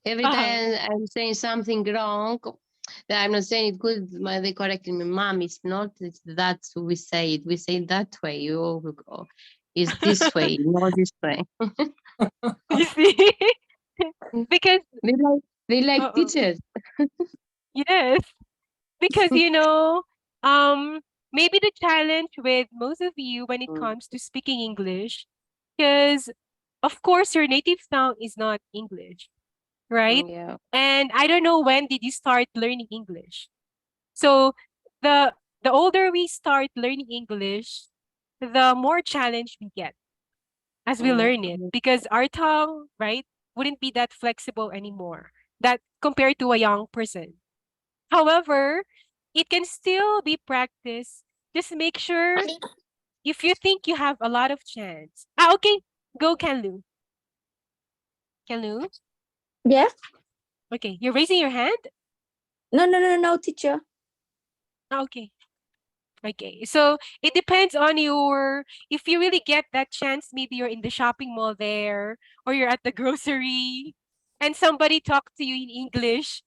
every time I'm saying something wrong. That I'm not saying it good, they correcting me. Mom, it's not that we say it. We say it that way. It's this way, not this way. You see? Because they like teachers. Yes. Because maybe the challenge with most of you when it comes to speaking English, because of course your native tongue is not English, right? Yeah. And I don't know when did you start learning English. So the the older we start learning English, the more challenge we get as we learn it, because our tongue, right, wouldn't be that flexible anymore, that compared to a young person. However, it can still be practiced. Just make sure if you think you have a lot of chance. Okay, go Kenlu. Kenlu? Yeah. Okay, you're raising your hand? No, teacher. Okay. Okay, so it depends on your, if you really get that chance, maybe you're in the shopping mall there, or you're at the grocery, and somebody talk to you in English,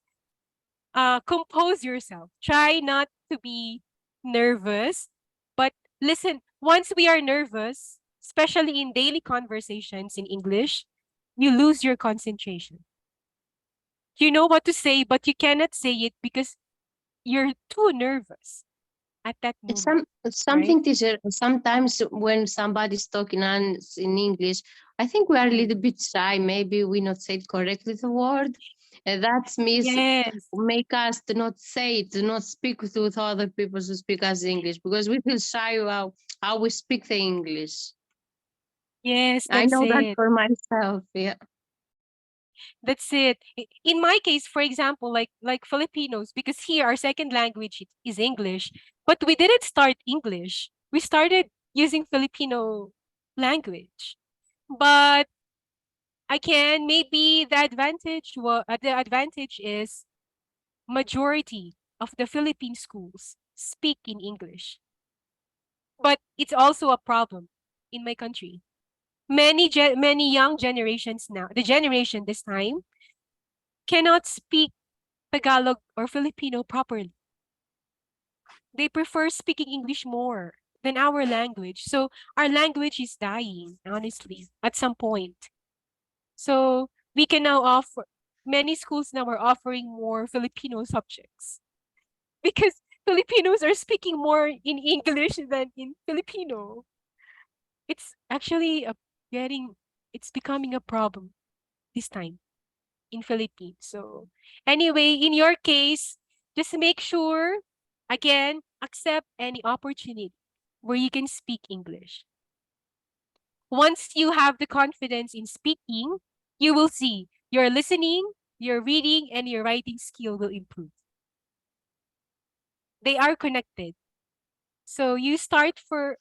compose yourself. Try not to be nervous, but listen, once we are nervous, especially in daily conversations in English, you lose your concentration. You know what to say, but you cannot say it because you're too nervous at that It's moment. something, teacher. Sometimes when somebody's talking us in English, I think we are a little bit shy. Maybe we not said correctly the word. And that means Yes. make us to not say it, to not speak with other people who speak us English, because we feel shy about how we speak the English. Yes, I that's know that it. for myself. Yeah. That's it. In my case, for example, like Filipinos, because here our second language is English, but we didn't start English. We started using Filipino language. But again, maybe the advantage is majority of the Philippine schools speak in English. But it's also a problem in my country. Many young generations now, the generation this time, cannot speak Tagalog or Filipino properly. They prefer speaking English more than our language. So our language is dying, honestly, at some point. So we can now offer, many schools now are offering more Filipino subjects because Filipinos are speaking more in English than in Filipino. It's actually it's becoming a problem this time in Philippines. So anyway, in your case, just make sure, again, accept any opportunity where you can speak English. Once you have the confidence in speaking, you will see your listening, your reading, and your writing skill will improve. They are connected. So you start for,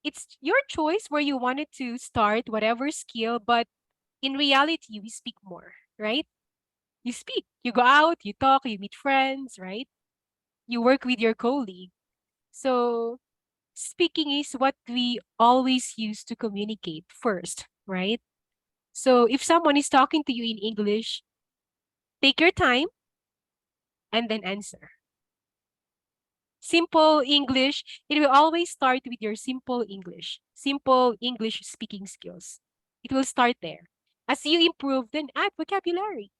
it's your choice where you wanted to start whatever skill, but in reality, we speak more, right? You speak, you go out, you talk, you meet friends, right? You work with your colleague. So speaking is what we always use to communicate first, right? So if someone is talking to you in English, take your time and then answer. Simple English, it will always start with your simple English speaking skills. It will start there. As you improve, then add vocabulary,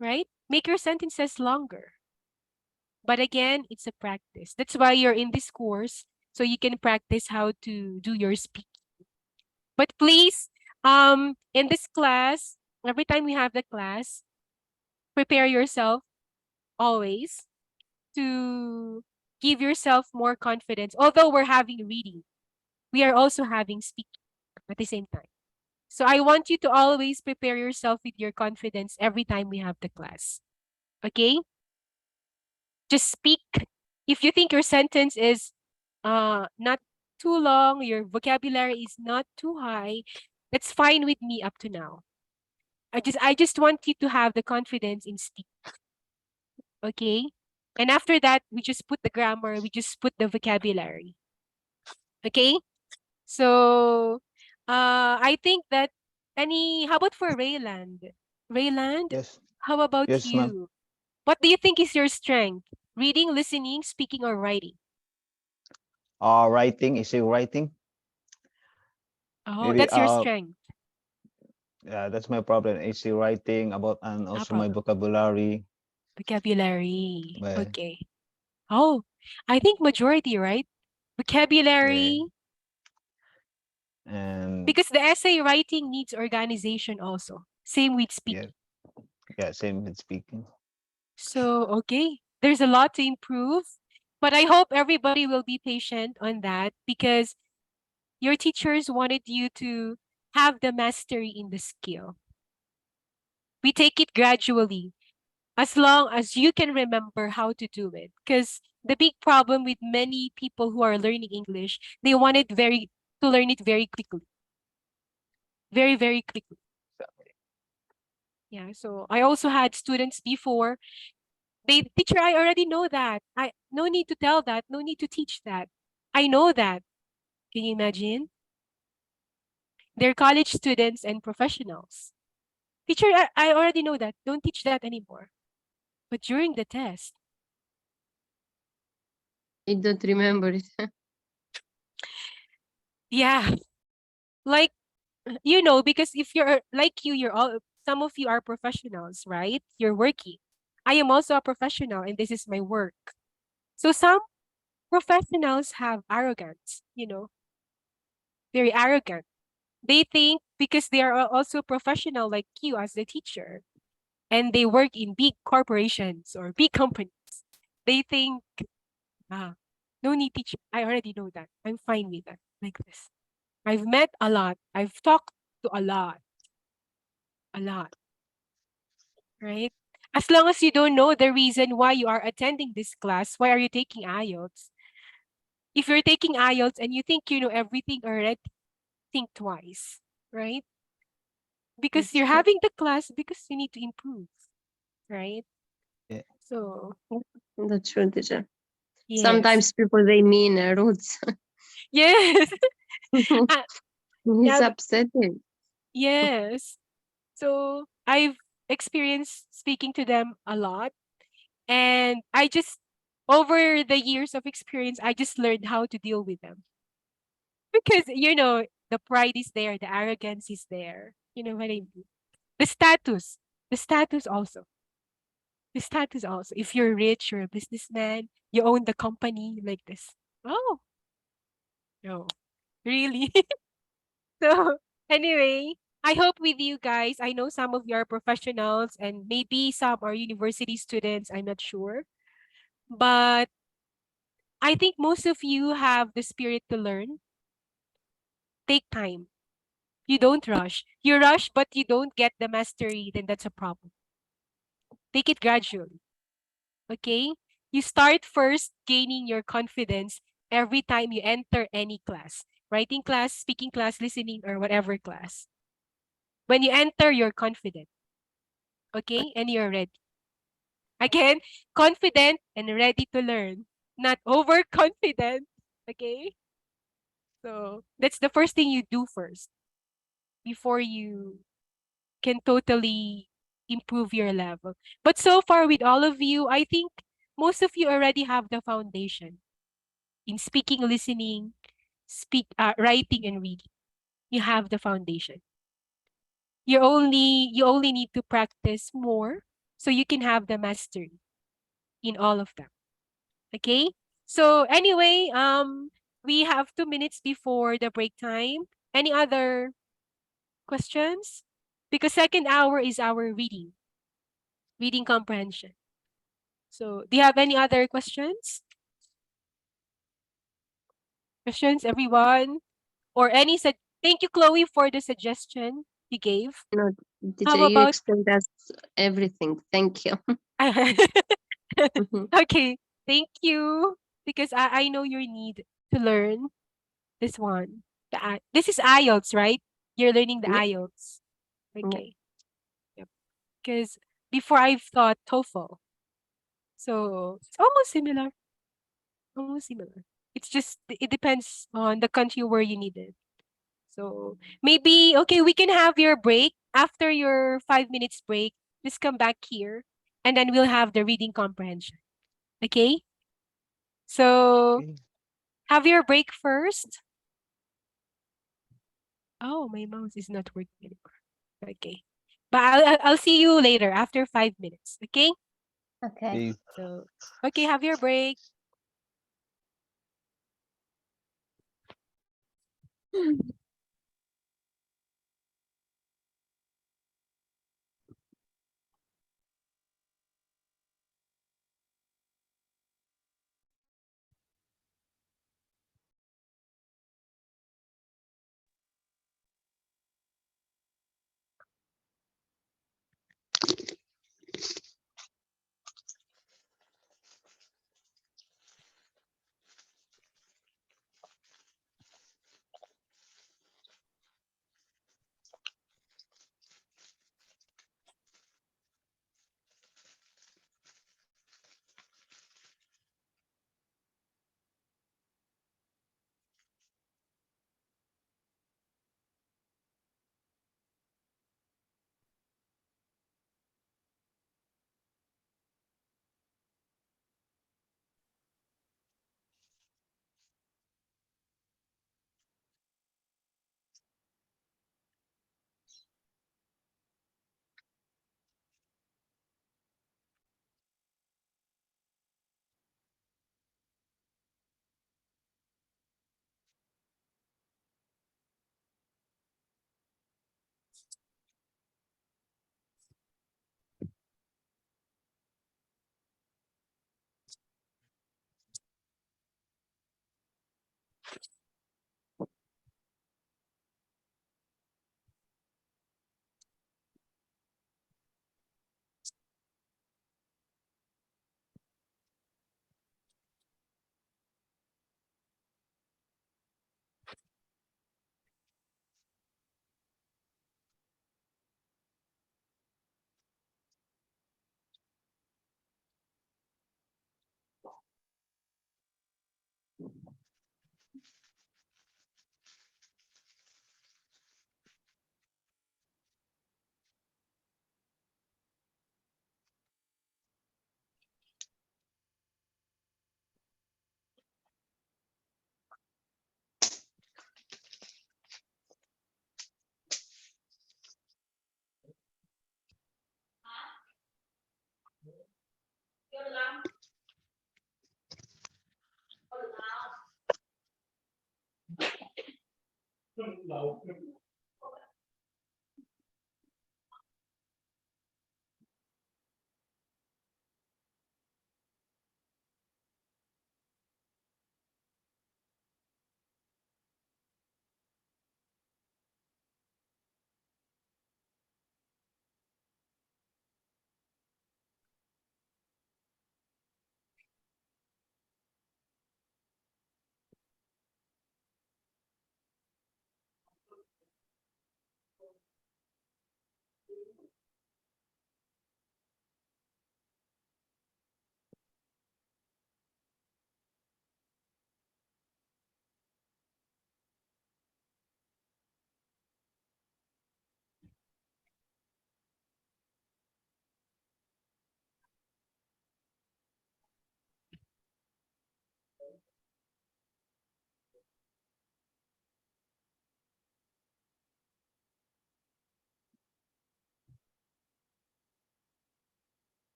right? Make your sentences longer. But again, it's a practice. That's why you're in this course, so you can practice how to do your speaking. But please, in this class, every time we have the class, prepare yourself always to give yourself more confidence. Although we're having reading, we are also having speaking at the same time. So I want you to always prepare yourself with your confidence every time we have the class. Okay? Just speak. If you think your sentence is not too long, your vocabulary is not too high, that's fine with me up to now. I just want you to have the confidence in speak. Okay? And after that, we just put the grammar, we just put the vocabulary. Okay? So I think that how about for Rayland? Rayland, Yes. how about Yes, ma'am. you? What do you think is your strength? Reading, listening, speaking, or writing? Writing, is it writing? Oh, Maybe that's your strength. yeah, that's my problem. Is it writing about, and also my Apa, vocabulary. vocabulary. But Okay. Oh, I think majority, right? Vocabulary, And because the essay writing needs organization also. Same with speaking. yeah, same with speaking. So, okay, there's a lot to improve, but I hope everybody will be patient on that because your teachers wanted you to have the mastery in the skill. We take it gradually as long as you can remember how to do it. Because the big problem with many people who are learning English, they wanted to learn it very quickly. Very, very quickly. Yeah, so I also had students before. Teacher, I already know that. I no need to tell that, no need to teach that. I know that. Can you imagine? They're college students and professionals. Teacher, I already know that. Don't teach that anymore. But during the test, I don't remember it. yeah, like because if you're like you're all some of you are professionals, right? You're working. I am also a professional and this is my work. So some professionals have arrogance, very arrogant. They think because they are also professional like you as the teacher and they work in big corporations or big companies, they think, ah, no need teach. I already know that. I'm fine with that. Like this. I've met a lot. I've talked to a lot. A lot. Right? As long as you don't know the reason why you are attending this class, why are you taking IELTS? If you're taking IELTS and you think you know everything already, think twice, right? Because That's you're true. having the class because you need to improve, right? Yeah. So, That's true, teacher. yes. Sometimes people they mean roots. Yes. Ah, It's yeah, upsetting. yes. So I've experienced speaking to them a lot. And over the years of experience, I just learned how to deal with them. Because, the pride is there, the arrogance is there. You know what I mean? The status, the status also. The status also. If you're rich, you're a businessman, you own the company like this. Oh, no, really? So, anyway, I hope with you guys, I know some of you are professionals and maybe some are university students, I'm not sure. But I think most of you have the spirit to learn. Take time. You don't rush. You rush, but you don't get the mastery, then that's a problem. Take it gradually. Okay? You start first gaining your confidence every time you enter any class. Writing class, speaking class, listening, or whatever class. When you enter, you're confident. Okay? And you're ready. Again, confident and ready to learn. Not overconfident. Okay? So that's the first thing you do first before you can totally improve your level. But so far with all of you, I think most of you already have the foundation in speaking, listening, writing and reading. You have the foundation. You only need to practice more so you can have the mastery in all of them. Okay? So anyway, we have 2 minutes before the break time. Any other questions? Because second hour is our reading comprehension. So do you have any other questions? Questions, everyone? Or thank you, Chloe, for the suggestion you gave. No, teacher, How you about explained us everything. Thank you. okay, thank you. Because I know your need to learn this one. This is IELTS, right? You're learning the Yep. IELTS. Yep. Okay. Yep. Because before I've thought TOEFL. So it's almost similar. Almost similar. It's just it depends on the country where you need it. So maybe okay, we can have your break after your 5 minutes break. Just come back here, and then we'll have the reading comprehension. Okay. So Okay. have your break first. Oh, my mouse is not working anymore. Okay, but I'll see you later after 5 minutes. Okay. Okay. Okay. So okay, have your break.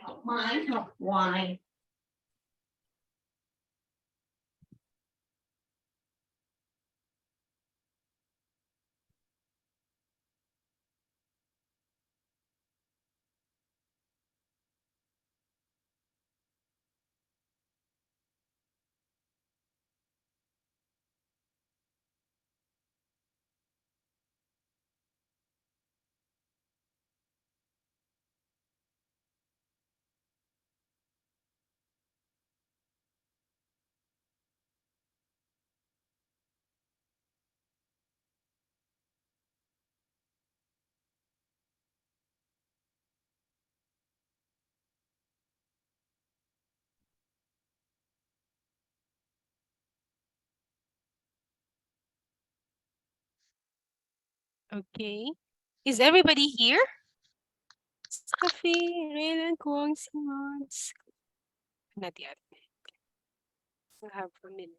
Học mãi học hoài. Okay. Is everybody here? Sophie, Raylan, Kwong, Simons. Not yet. We'll have a minute.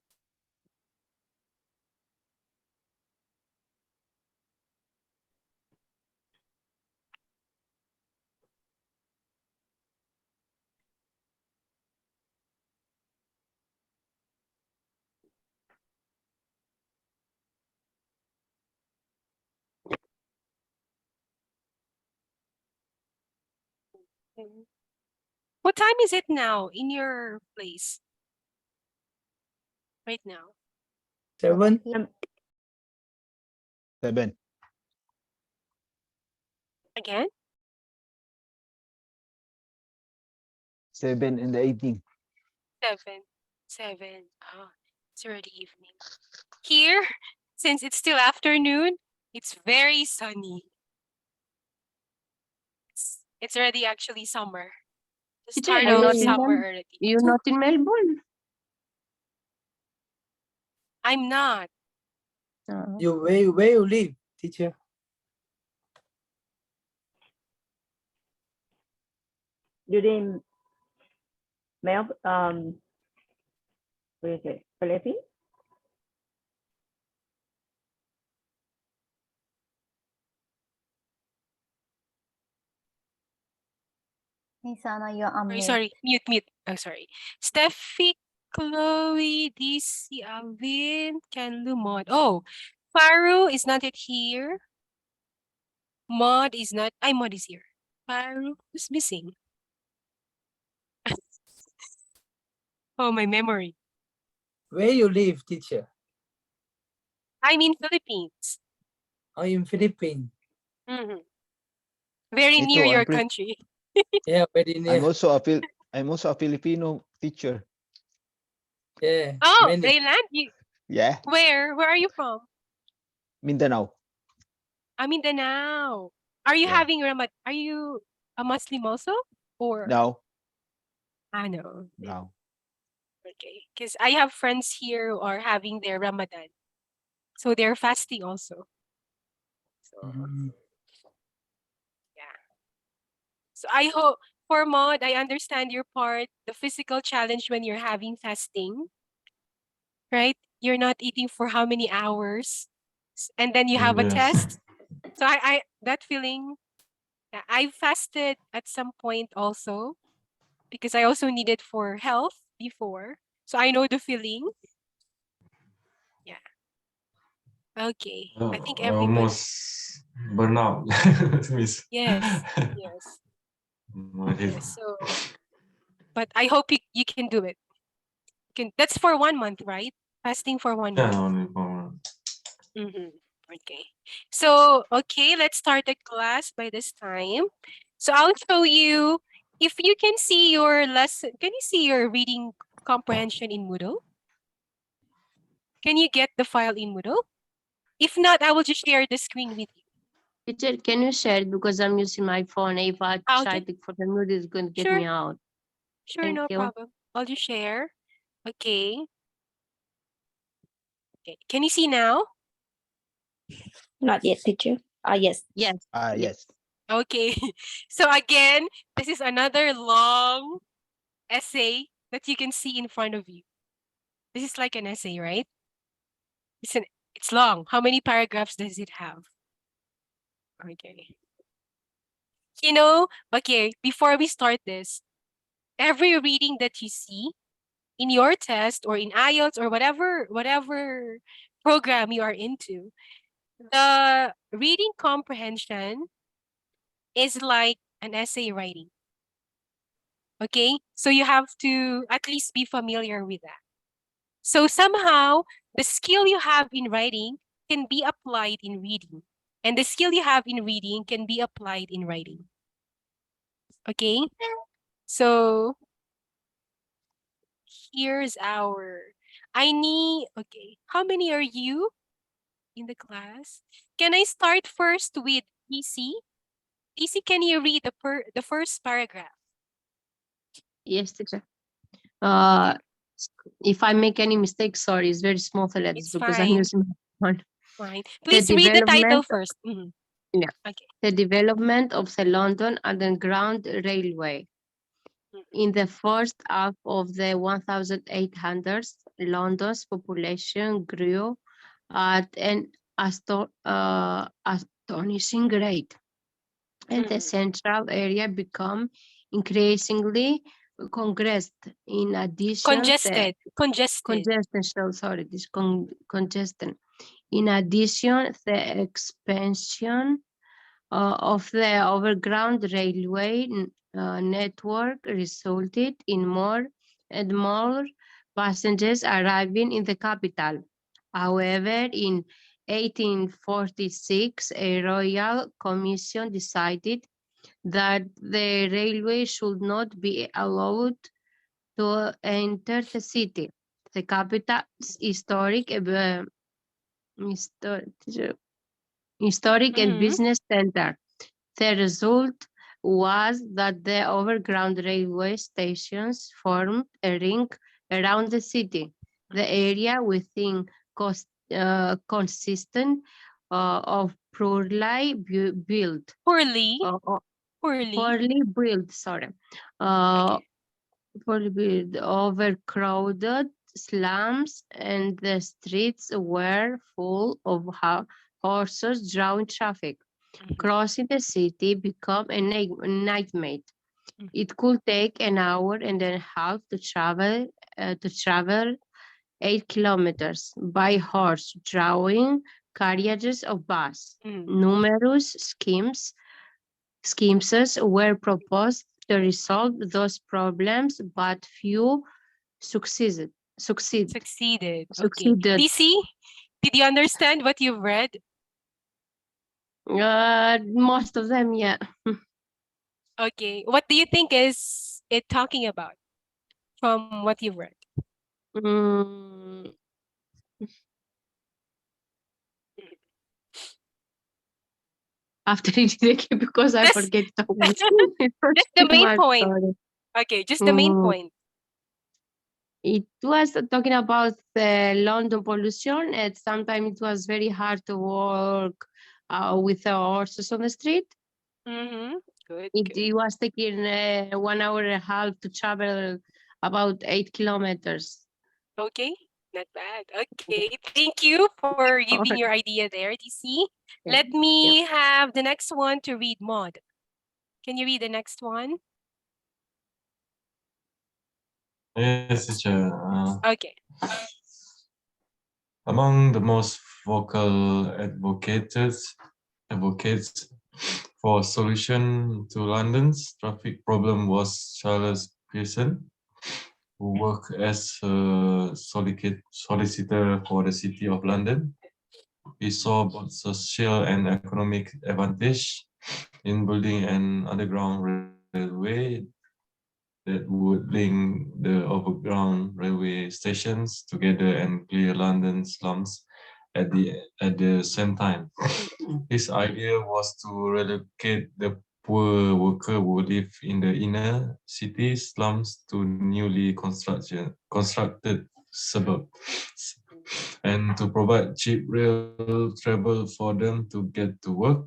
What time is it now in your place? Right now? 7. 7. Again? 7 in the evening. 7. Ah, it's already evening. Here, since it's still afternoon, it's very sunny. It's already actually summer. The Teacher, start you're of not in summer Mel- already. You're not in Melbourne? I'm not. Where you live, teacher? You in where is it? Philippines? Nisana, you're on mute. Sorry, mute. Oh, sorry. Steffi, Chloe, DC, Alvin, Ken, Lumod. Oh, Faru is not yet here. Mod is not. Mod is here. Faru is missing. Oh, my memory. Where you live, teacher? I'm in Philippines. Oh, in Philippines. Mhm. Very Me near too, your country. Yeah, very near. I'm also a Filipino teacher. Yeah, Oh, many. Rayland, Yeah, where are you from? Mindanao. Mindanao. Are you Yeah. having Ramadan? Are you a Muslim also? Or No, no. no. Okay, because I have friends here who are having their Ramadan, so they're fasting also. So Mm. yeah. So I hope for Maud, I understand your part. The physical challenge when you're having fasting, right? You're not eating for how many hours, and then you have a Yes. test. So I that feeling. Yeah, I fasted at some point also because I also needed for health before. So I know the feeling. Yeah. Okay. I think everybody. Almost burn out. Miss. Yes. Yes. Yes. So, but I hope you can do it. That's for 1 month, right? Fasting for 1 Yeah, month. only for Okay. So, okay, let's start the class by this time. So I'll show you if you can see your lesson. Can you see your reading comprehension in Moodle? Can you get the file in Moodle? If not, I will just share the screen with you. Teacher, can you share it because I'm using my phone? If I try Okay. to for the mood, it's going to get Sure. me out. Sure, Thank no you. problem. I'll just share. Okay. Okay. Can you see now? Not yet, teacher. Yes. Yes. Yes. Okay. So again, this is another long essay that you can see in front of you. This is like an essay, right? It's long. How many paragraphs does it have? Okay. Okay, before we start this, every reading that you see in your test or in IELTS or whatever program you are into, the reading comprehension is like an essay writing. Okay? So you have to at least be familiar with that. So somehow the skill you have in writing can be applied in reading. And the skill you have in reading can be applied in writing. Okay? So here's okay. How many are you in the class? Can I start first with DC? DC, can you read the first paragraph? Yes, teacher. If I make any mistakes, sorry, it's very small letters It's because I'm fine. using my phone. Fine. Please The read the title development first. Mhm. Yeah. Okay. The development of the London Underground Railway. In the first half of the 1800s, London's population grew at an astonishing rate, and the central area became increasingly congested. In addition, congestion. In addition, the expansion of the overground railway network resulted in more and more passengers arriving in the capital. However, in 1846, a royal commission decided that the railway should not be allowed to enter the city. The capital's historic and business center. The result was that the overground railway stations formed a ring around the city. The area within consisted of poorly built, overcrowded slums, and the streets were full of horses drawing traffic. Crossing the city became a nightmare. It could take an hour and a half to travel 8 kilometers by horse, drawing carriages of bus. Numerous schemes were proposed to resolve those problems, but few succeeded. Okay. DC, did you understand what you've read? Most of them, yeah. Okay. What do you think is it talking about from what you've read? After it, because I forget the Just the main point. Okay, just the main point. It was talking about the London pollution, and sometimes it was very hard to walk with the horses on the street. Good. It was taking 1 hour and a half to travel about 8 kilometers. Okay, not bad. Okay, thank you for giving your idea there, DC. Let me have the next one to read, Maud. Can you read the next one? Yes, teacher. Okay. Among the most vocal advocates for solution to London's traffic problem was Charles Pearson, who worked as a solicitor for the City of London. He saw both social and economic advantage in building an underground railway that would link the overground railway stations together and clear London slums at the same time. His idea was to relocate the poor worker who live in the inner city slums to newly constructed suburbs, and to provide cheap rail travel for them to get to work.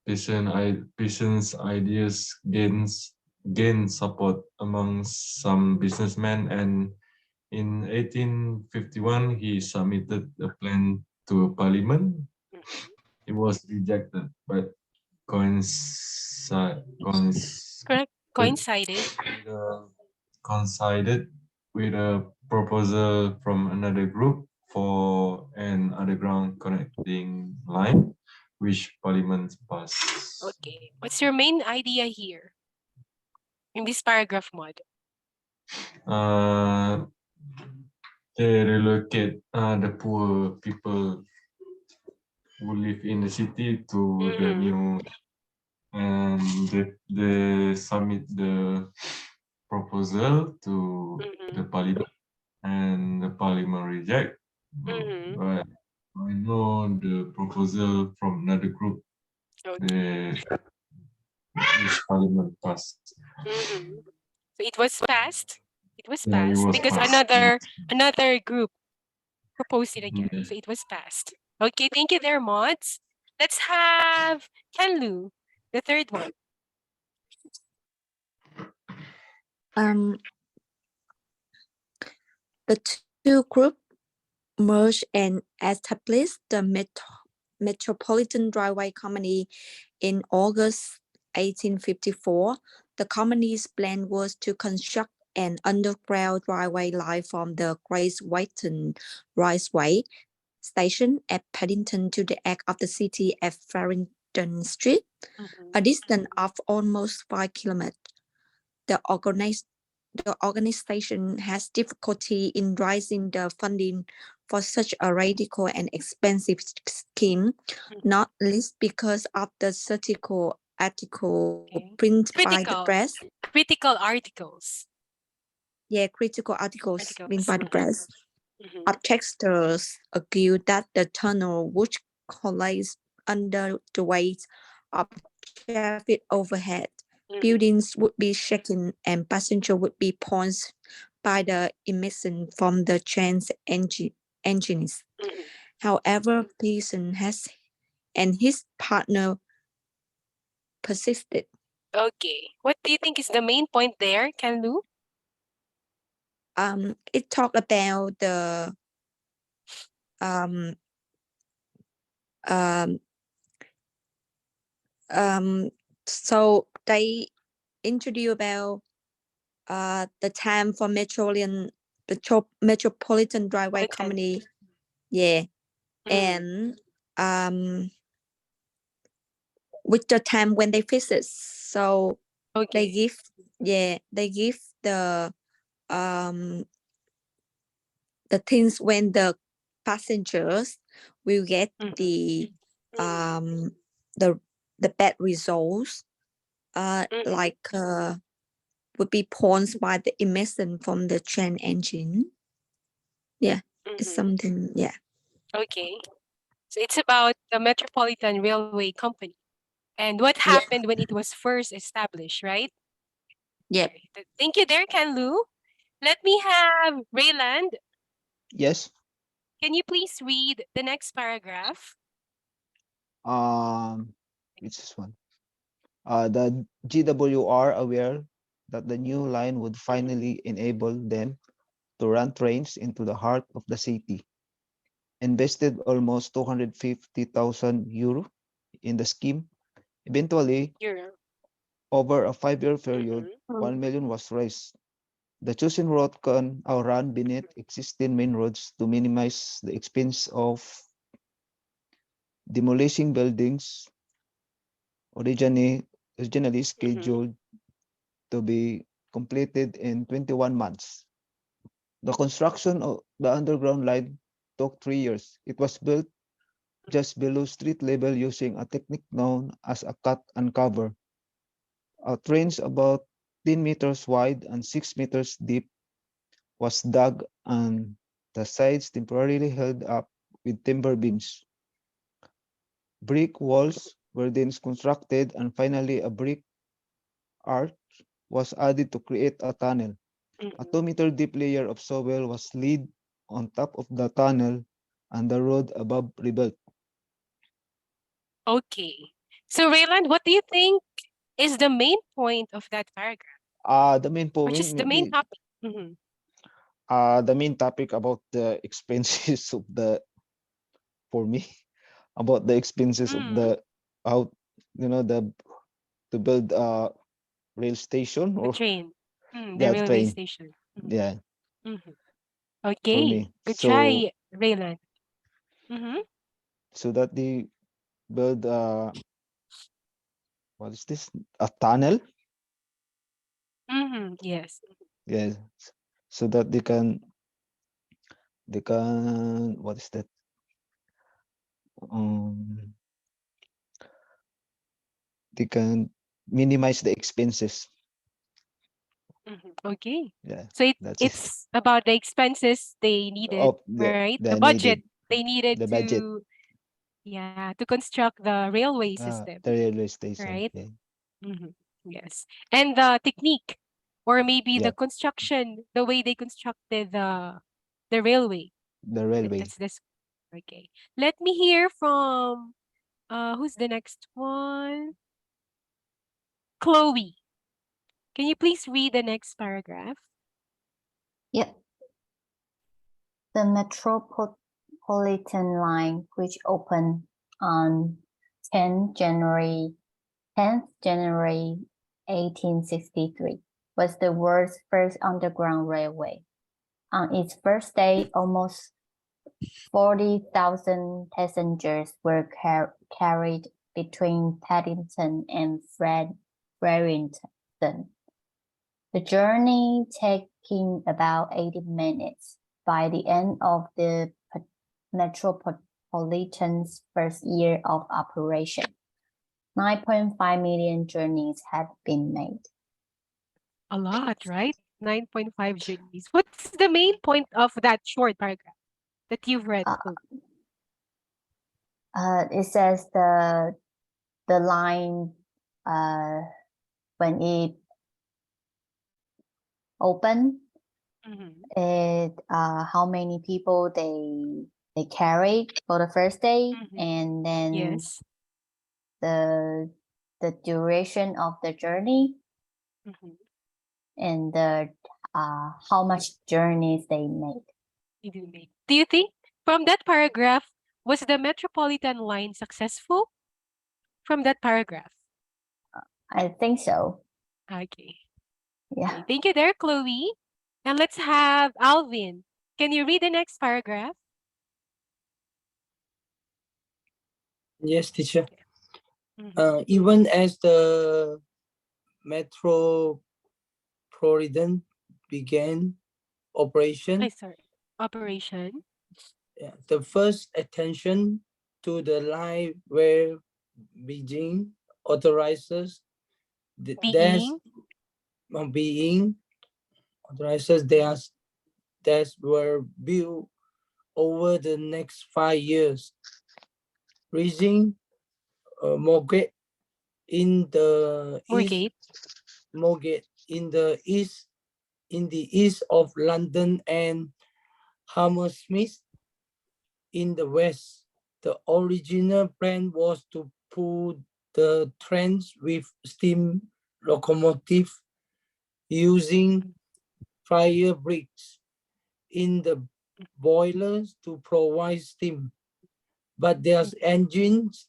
Pearson's ideas gained support among some businessmen, and in 1851 he submitted a plan to Parliament. It was rejected, but coincided with a proposal from another group for an underground connecting line, which Parliament passed. Okay, what's your main idea here in this paragraph, Maud? They relocate the poor people who live in the city to the new, and they submit the proposal to the Parliament, and the Parliament reject. But I know the proposal from another group, which Parliament passed. So it was passed. It was Yeah, passed it was because passed. another group proposed it again. Yeah. So it was passed. Okay, thank you there, Mods. Let's have Kenlu, the third one. The two group merged and established the Metropolitan Railway Company in August 1854. The company's plan was to construct an underground railway line from the Great Western Railway station at Paddington to the edge of the city at Farringdon Street, a distance of almost 5 kilometers. The organization has difficulty in raising the funding for such a radical and expensive scheme, not least because of the satirical article printed by the press. Critical articles. Yeah, critical articles printed by the press. Objectors argue that the tunnel would collapse under the weight of traffic overhead. Buildings would be shaken and passengers would be punched by the emission from the train's engines. However, Pearson and his partner persisted. Okay. What do you think is the main point there, Kenlu? It talked about the so they introduce about the time for Metropolitan Railway Company. Yeah. And with the time when they visit. So they give the things when the passengers will get the bad results would be punched by the emission from the train engine. Yeah, it's something, yeah. Okay. So it's about the Metropolitan Railway Company and what happened when it was first established, right? Yeah. Thank you there, Kenlu. Let me have Rayland. Yes. Can you please read the next paragraph? Which is one? The GWR aware that the new line would finally enable them to run trains into the heart of the city. Invested almost 250,000 euro in the scheme. Eventually, over a 5-year period, 1 million was raised. The chosen route can run beneath existing main roads to minimize the expense of demolishing buildings originally scheduled to be completed in 21 months. The construction of the underground line took 3 years. It was built just below street level using a technique known as a cut and cover. A trench about 10 meters wide and 6 meters deep was dug and the sides temporarily held up with timber beams. Brick walls were then constructed and finally a brick arch was added to create a tunnel. A 2-meter deep layer of soil was laid on top of the tunnel and the road above rebuilt. Okay. So Rayland, what do you think is the main point of that paragraph? The main point, Which is the main topic? The main topic about the expenses of for me, about the expenses of to build a rail station or the train, the the railway train. station. Yeah. Okay, me. good So- try, Rayland. So that they build what is this? A tunnel? Yes. Yes. So that they can what is that? They can minimize the expenses. Okay. Yeah. So that's it. it's about the expenses they needed, Of right? the The budget needed, they needed the budget. to construct the railway The system, railway station. right? Yeah. Yes. And the technique, or maybe Yeah. the construction, the way they constructed the railway. The railway. That's this. Okay. Let me hear from Who's the next one? Chloe. Can you please read the next paragraph? Yep. The Metropolitan Line, which opened on 10th January 1863, was the world's first underground railway. On its first day, almost 40,000 passengers were carried between Paddington and Fredericton. The journey taking about 80 minutes. By the end of the Metropolitan's first year of operation, 9.5 million journeys had been made. A lot, right? 9.5 journeys. What's the main point of that short paragraph that you've read? It says the line when it opened, how many people they carried for the first day, and then Yes. the duration of the journey, and the how much journeys they made. Do you think from that paragraph, was the Metropolitan Line successful? From that paragraph? I think so. Okay. Yeah. Okay. Thank you there, Chloe. And let's have Alvin. Can you read the next paragraph? Yes, teacher. Even as the Metropolitan began operation, Operation. the first attention to the line where Beijing authorizes that were built over the next 5 years, reaching Moorgate in the east of London and Hammersmith in the west. The original plan was to pull the trains with steam locomotive using fire bricks in the boilers to provide steam, but their engines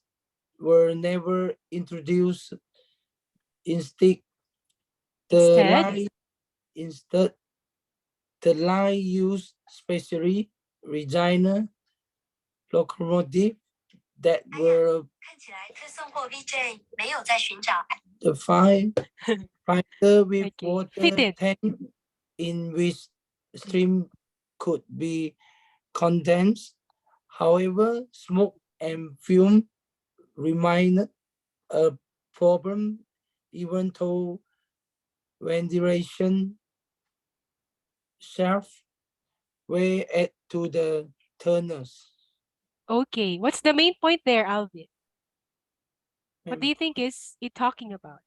were never introduced. Instead, the line used specially Regina locomotive that were the fire with water tank in which steam could be condensed. However, smoke and fume remained a problem even though ventilation shafts were added to the tunnels. Okay, what's the main point there, Alvin? What do you think is it talking about?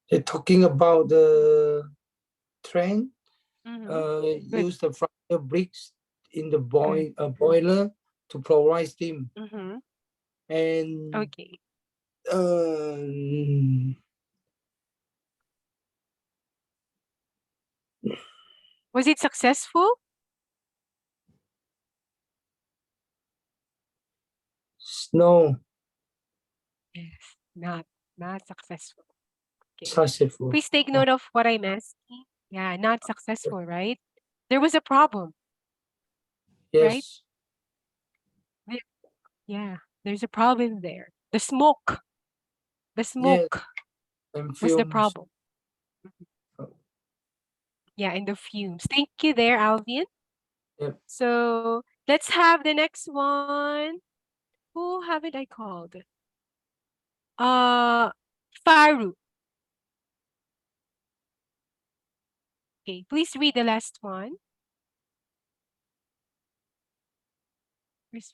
They're talking about the train, use the fire bricks in the boiler to provide steam. And okay. Was it successful? No. Yes, not successful. Okay. Successful. Please take note of what I'm asking. Yeah, not successful, right? There was a problem. Yes. Right? Yeah, there's a problem there. The smoke. The smoke was the problem. Yeah, and the fumes. Thank you there, Alvin. Yep. So let's have the next one. Who haven't I called? Faru. Okay, please read the last one. Where's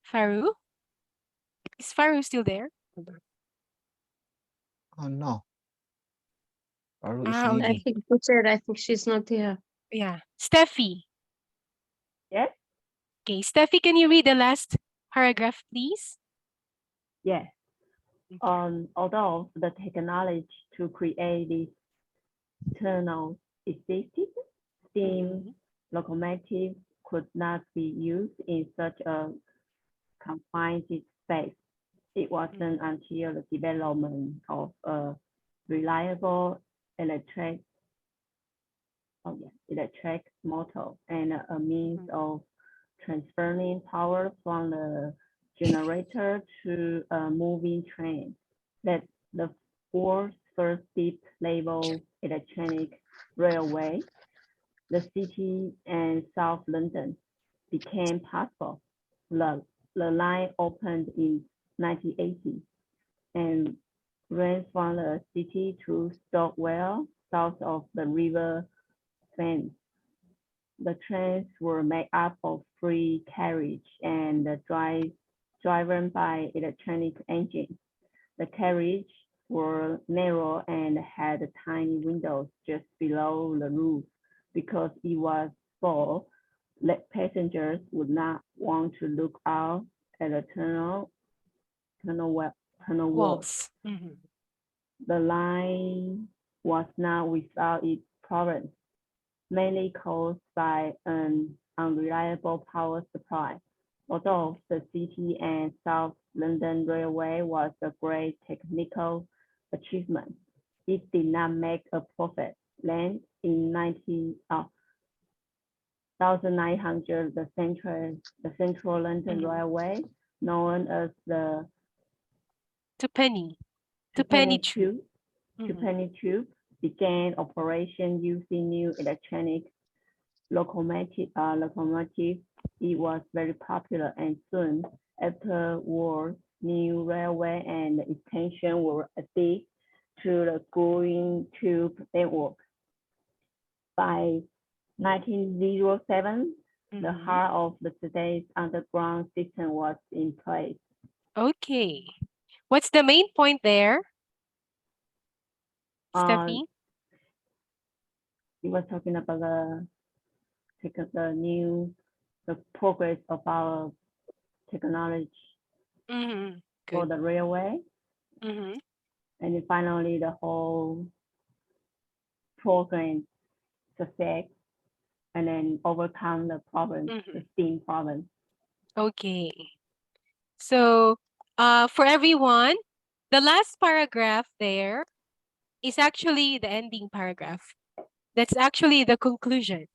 Faru? Is Faru still there? Oh no. Faru is Ah, I leaving. think I think she's not here. Yeah. Steffi. Yes, Okay, Steffi, can you read the last paragraph, please? yes. Although the technology to create these tunnels existed, steam locomotives could not be used in such a confined space. It wasn't until the development of a reliable electric motor and a means of transferring power from the generator to a moving train that the world's first deep level electronic railway, the city and South London, became possible. The line opened in 1980 and ran from the city to Stockwell, south of the River Thames. The trains were made up of free carriage and driven by electronic engines. The carriage were narrow and had tiny windows just below the roof because it was full. Passengers would not want to look out at the tunnel walls. Walls. The line was not without its problems, mainly caused by an unreliable power supply. Although the City and South London Railway was a great technical achievement, it did not make a profit. Then in 1900, the Central London Railway, known as the Tuppenny Tube. Tuppenny Tube, began operation using new electronic locomotive. It was very popular, and soon afterwards, new railway and extension were added to the growing tube network. By 1907, the heart of the today's underground system was in place. Okay. What's the main point there, Steffi? We were talking about the progress of our technology for the railway. And then finally, the whole program success, and then overcome the problem, the steam problem. Okay. So, for everyone, the last paragraph there is actually the ending paragraph. That's actually the conclusion.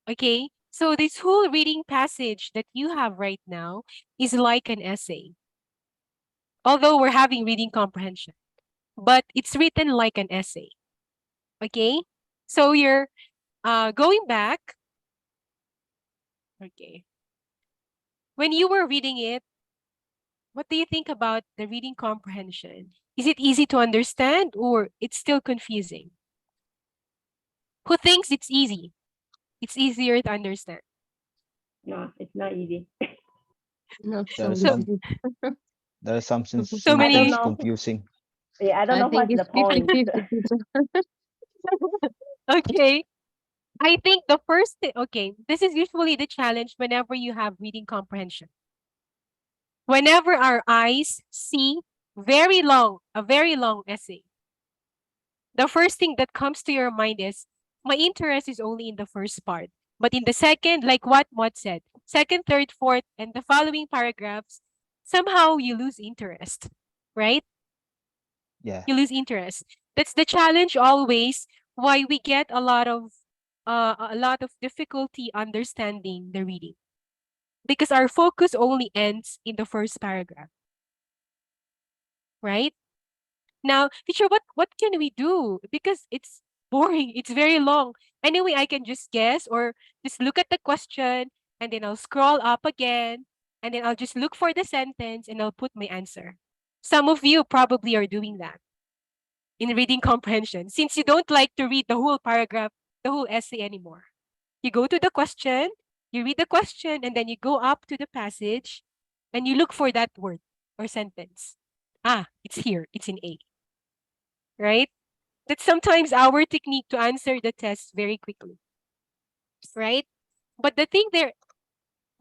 Okay, so this whole reading passage that you have right now is like an essay. Although we're having reading comprehension, but it's written like an essay. Okay, so you're going back. Okay. When you were reading it, what do you think about the reading comprehension? Is it easy to understand or it's still confusing? Who thinks it's easy? It's easier to understand. No, it's not easy. Not There are so some easy. there are some So many- symptoms confusing. Yeah, I don't know think what's the it's point. 50-50. Okay. I think the first thing, okay, this is usually the challenge whenever you have reading comprehension. Whenever our eyes see a very long essay, the first thing that comes to your mind is, my interest is only in the first part. But in the second, like what Maud said, second, third, fourth, and the following paragraphs, somehow you lose interest, right? Yeah. You lose interest. That's the challenge always, why we get a lot of difficulty understanding the reading. Because our focus only ends in the first paragraph. Right? Now, teacher, what can we do? Because it's boring. It's very long. Anyway, I can just guess or just look at the question and then I'll scroll up again and then I'll just look for the sentence and I'll put my answer. Some of you probably are doing that in reading comprehension, since you don't like to read the whole paragraph, the whole essay anymore. You go to the question, you read the question, and then you go up to the passage and you look for that word or sentence. Ah, it's here, it's in A. Right? That's sometimes our technique to answer the test very quickly. Right? But the thing there,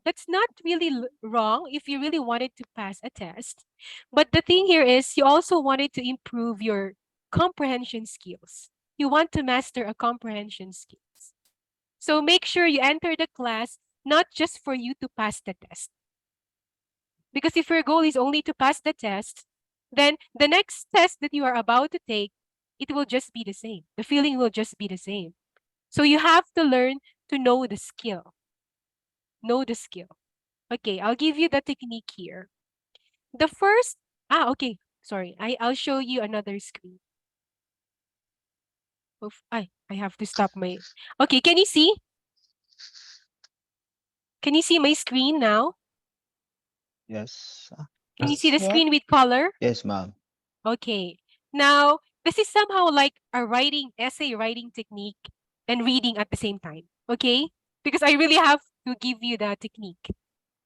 that's not really wrong if you really wanted to pass a test. But the thing here is you also wanted to improve your comprehension skills. You want to master a comprehension skills. So make sure you enter the class not just for you to pass the test. Because if your goal is only to pass the test, then the next test that you are about to take, it will just be the same. The feeling will just be the same. So you have to learn to know the skill. Know the skill. Okay, I'll give you the technique here. The first, okay, sorry. I'll show you another screen. Oof, I have to stop my, okay, can you see? Can you see my screen now? Yes. Can you see the Yes. screen with color? Yes, ma'am. Okay. Now, this is somehow like a essay writing technique and reading at the same time. Okay? Because I really have to give you the technique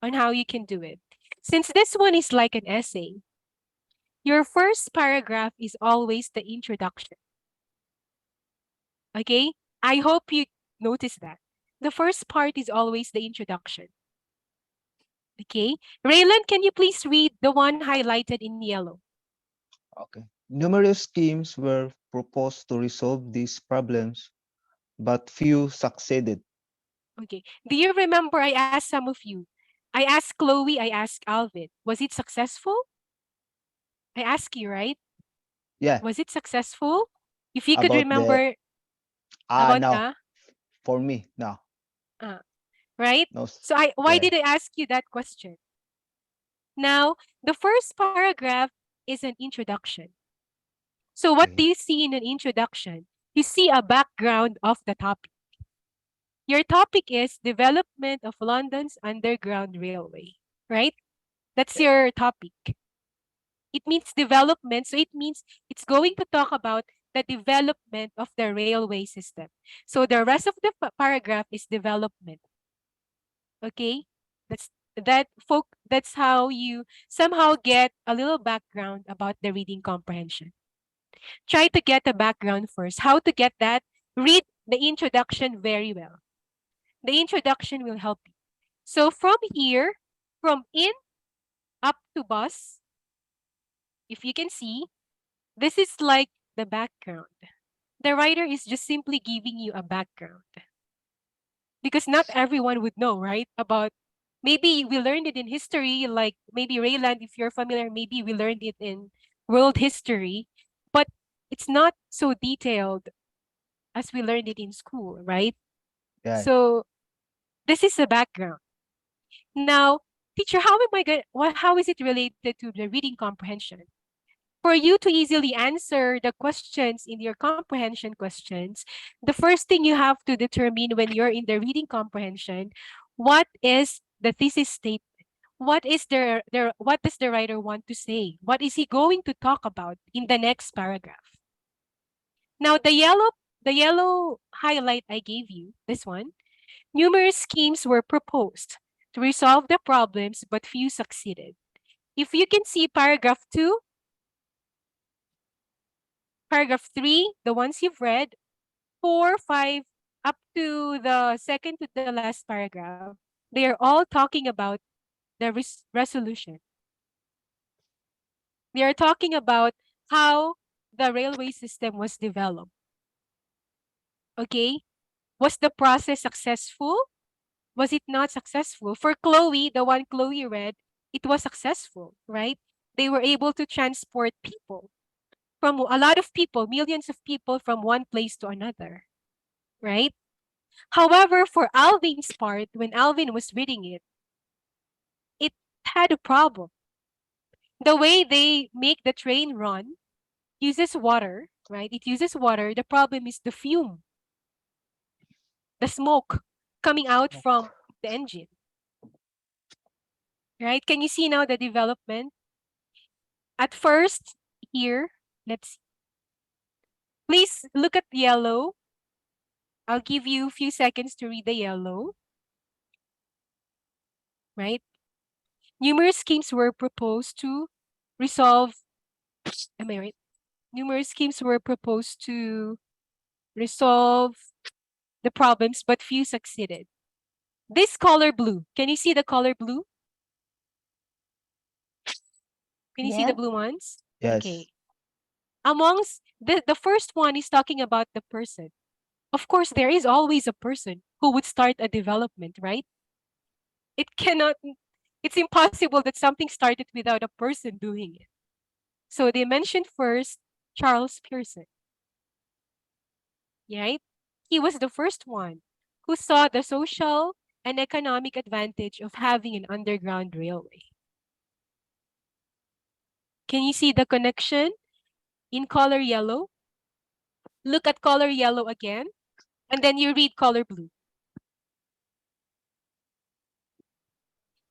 on how you can do it. Since this one is like an essay, your first paragraph is always the introduction. Okay? I hope you notice that. The first part is always the introduction. Okay? Raylan, can you please read the one highlighted in yellow? Okay. Numerous schemes were proposed to resolve these problems, but few succeeded. Okay. Do you remember I asked some of you? I asked Chloe, I asked Alvin. Was it successful? I asked you, right? Yeah. Was it successful? If you could About the remember about no. For me, no. Right? No. So why Yeah. did I ask you that question? Now, the first paragraph is an introduction. So what do Okay. you see in an introduction? You see a background of the topic. Your topic is development of London's Underground Railway, right? That's your topic. It means development, so it means it's going to talk about the development of the railway system. So the rest of the paragraph is development. Okay? That's how you somehow get a little background about the reading comprehension. Try to get the background first. How to get that? Read the introduction very well. The introduction will help you. So from here, from in up to bus, if you can see, this is like the background. The writer is just simply giving you a background. Because not everyone would know, right? About maybe we learned it in history, like maybe Rayland, if you're familiar, maybe we learned it in world history, but it's not so detailed as we learned it in school, right? Yeah. So this is the background. Now, teacher, how am I going? How is it related to the reading comprehension? For you to easily answer the questions in your comprehension questions, the first thing you have to determine when you're in the reading comprehension, what is the thesis statement? What is what does the writer want to say? What is he going to talk about in the next paragraph? Now, the yellow highlight I gave you, this one, numerous schemes were proposed to resolve the problems, but few succeeded. If you can see paragraph 2, paragraph 3, the ones you've read, 4, 5, up to the second to the last paragraph, they are all talking about the resolution. They are talking about how the railway system was developed. Okay? Was the process successful? Was it not successful? For Chloe, the one Chloe read, it was successful, right? They were able to transport people from a lot of people, millions of people from one place to another, right? However, for Alvin's part, when Alvin was reading it had a problem. The way they make the train run uses water, right? It uses water. The problem is the fume, the smoke coming out from the engine, right? Can you see now the development? At first, here, let's see. Please look at yellow. I'll give you a few seconds to read the yellow. Right? Numerous schemes were proposed to resolve, am I right? Numerous schemes were proposed to resolve the problems, but few succeeded. This color blue, can you see the color blue? Can you see the Yeah. blue ones? Yes. Okay. Amongst the first one is talking about the person. Of course, there is always a person who would start a development, right? It cannot, it's impossible that something started without a person doing it. So they mentioned first Charles Pearson, right? He was the first one who saw the social and economic advantage of having an underground railway. Can you see the connection in color yellow? Look at color yellow again, and then you read color blue.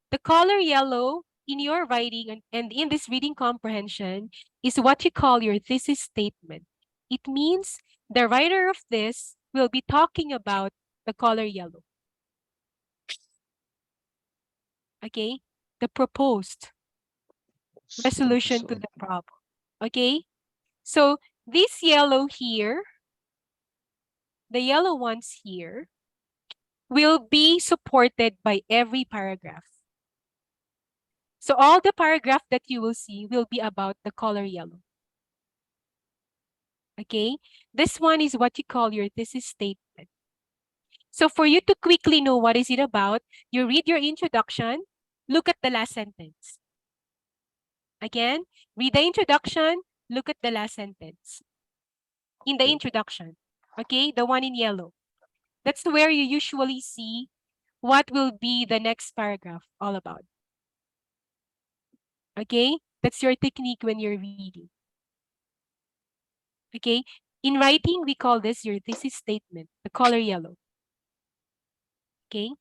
The color yellow in your writing and in this reading comprehension is what you call your thesis statement. It means the writer of this will be talking about the color yellow. Okay? The proposed resolution to the problem. Okay? So this yellow here, the yellow ones here, will be supported by every paragraph. So all the paragraph that you will see will be about the color yellow. Okay? This one is what you call your thesis statement. So for you to quickly know what is it about, you read your introduction, look at the last sentence. Again, read the introduction, look at the last sentence. In the introduction, okay? The one in yellow. That's where you usually see what will be the next paragraph all about. Okay? That's your technique when you're reading. Okay? In writing, we call this your thesis statement, the color yellow. Okay?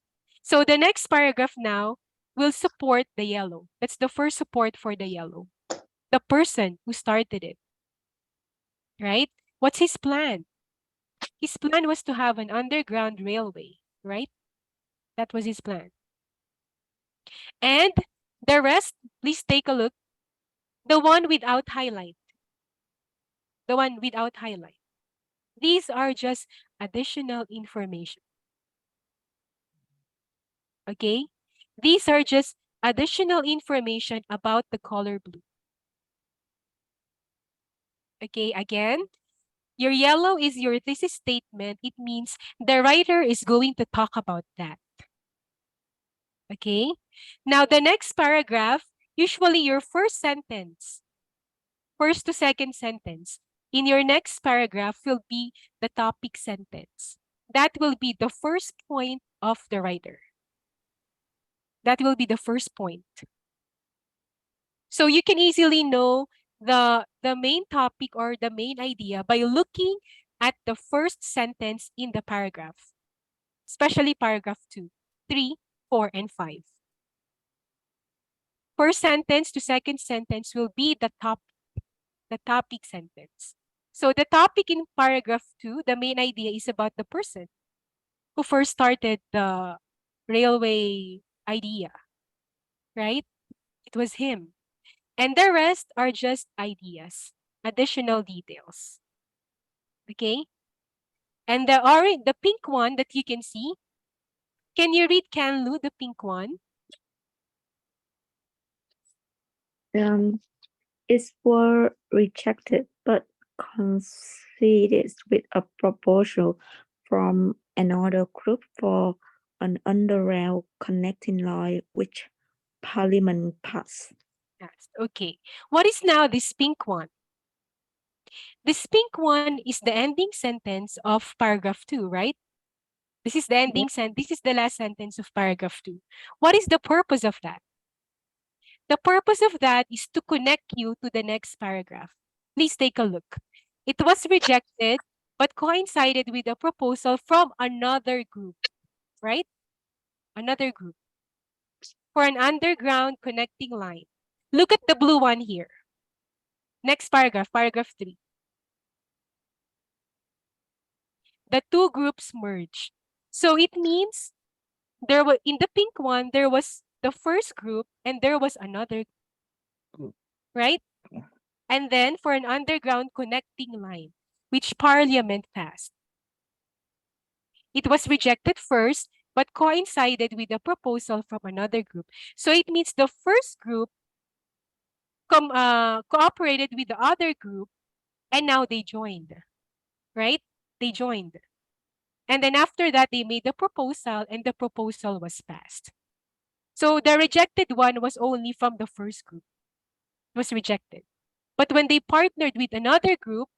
So the next paragraph now will support the yellow. That's the first support for the yellow. The person who started it. Right? What's his plan? His plan was to have an underground railway, right? That was his plan. And the rest, please take a look. The one without highlight. The one without highlight. These are just additional information. Okay? These are just additional information about the color blue. Okay, again, your yellow is your thesis statement. It means the writer is going to talk about that. Okay? Now, the next paragraph, usually your first sentence, first to second sentence, in your next paragraph will be the topic sentence. That will be the first point of the writer. That will be the first point. So you can easily know the main topic or the main idea by looking at the first sentence in the paragraph, especially paragraph 2, 3, 4, and 5. First sentence to second sentence will be the topic sentence. So the topic in paragraph 2, the main idea is about the person who first started the railway idea, right? It was him. And the rest are just ideas, additional details. Okay? And the pink one that you can see, can you read Canlu, the pink one? It were rejected, but conceded with a proposal from another group for an underrail connecting line which Parliament passed. Yes. Okay. What is now this pink one? This pink one is the ending sentence of paragraph 2, right? This is the ending sentence. This is the last sentence of paragraph 2. What is the purpose of that? The purpose of that is to connect you to the next paragraph. Please take a look. It was rejected, but coincided with a proposal from another group, right? Another group for an underground connecting line. Look at the blue one here. Next paragraph, paragraph 3. The two groups merge. So it means there was in the pink one, there was the first group and there was another group, right? And then for an underground connecting line, which Parliament passed. It was rejected first, but coincided with a proposal from another group. So it means the first group cooperated with the other group, and now they joined, right? They joined. And then after that, they made the proposal, and the proposal was passed. So the rejected one was only from the first group. It was rejected. But when they partnered with another group,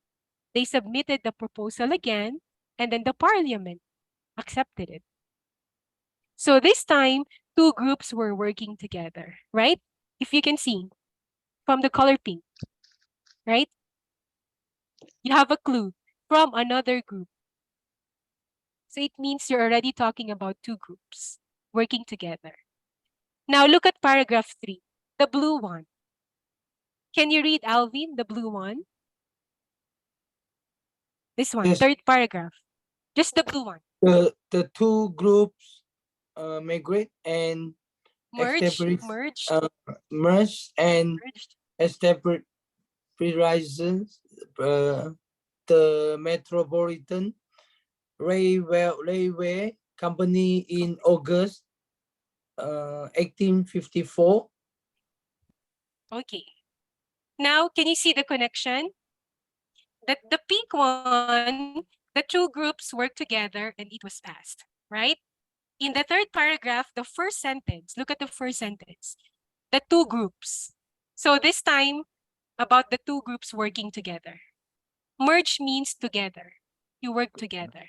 they submitted the proposal again, and then the parliament accepted it. So this time, two groups were working together, right? If you can see from the color pink, right? You have a clue from another group. So it means you're already talking about two groups working together. Now look at paragraph 3, the blue one. Can you read, Alvin, the blue one? This one, Yes. third paragraph. Just the blue one. The two groups migrate and Merge, establish merged, merge and merged. establish the Metropolitan Railway Company in August 1854. Okay. Now, can you see the connection? That the pink one, the two groups work together and it was passed, right? In the third paragraph, the first sentence, look at the first sentence, the two groups. So this time, about the two groups working together. Merge means together. You work together.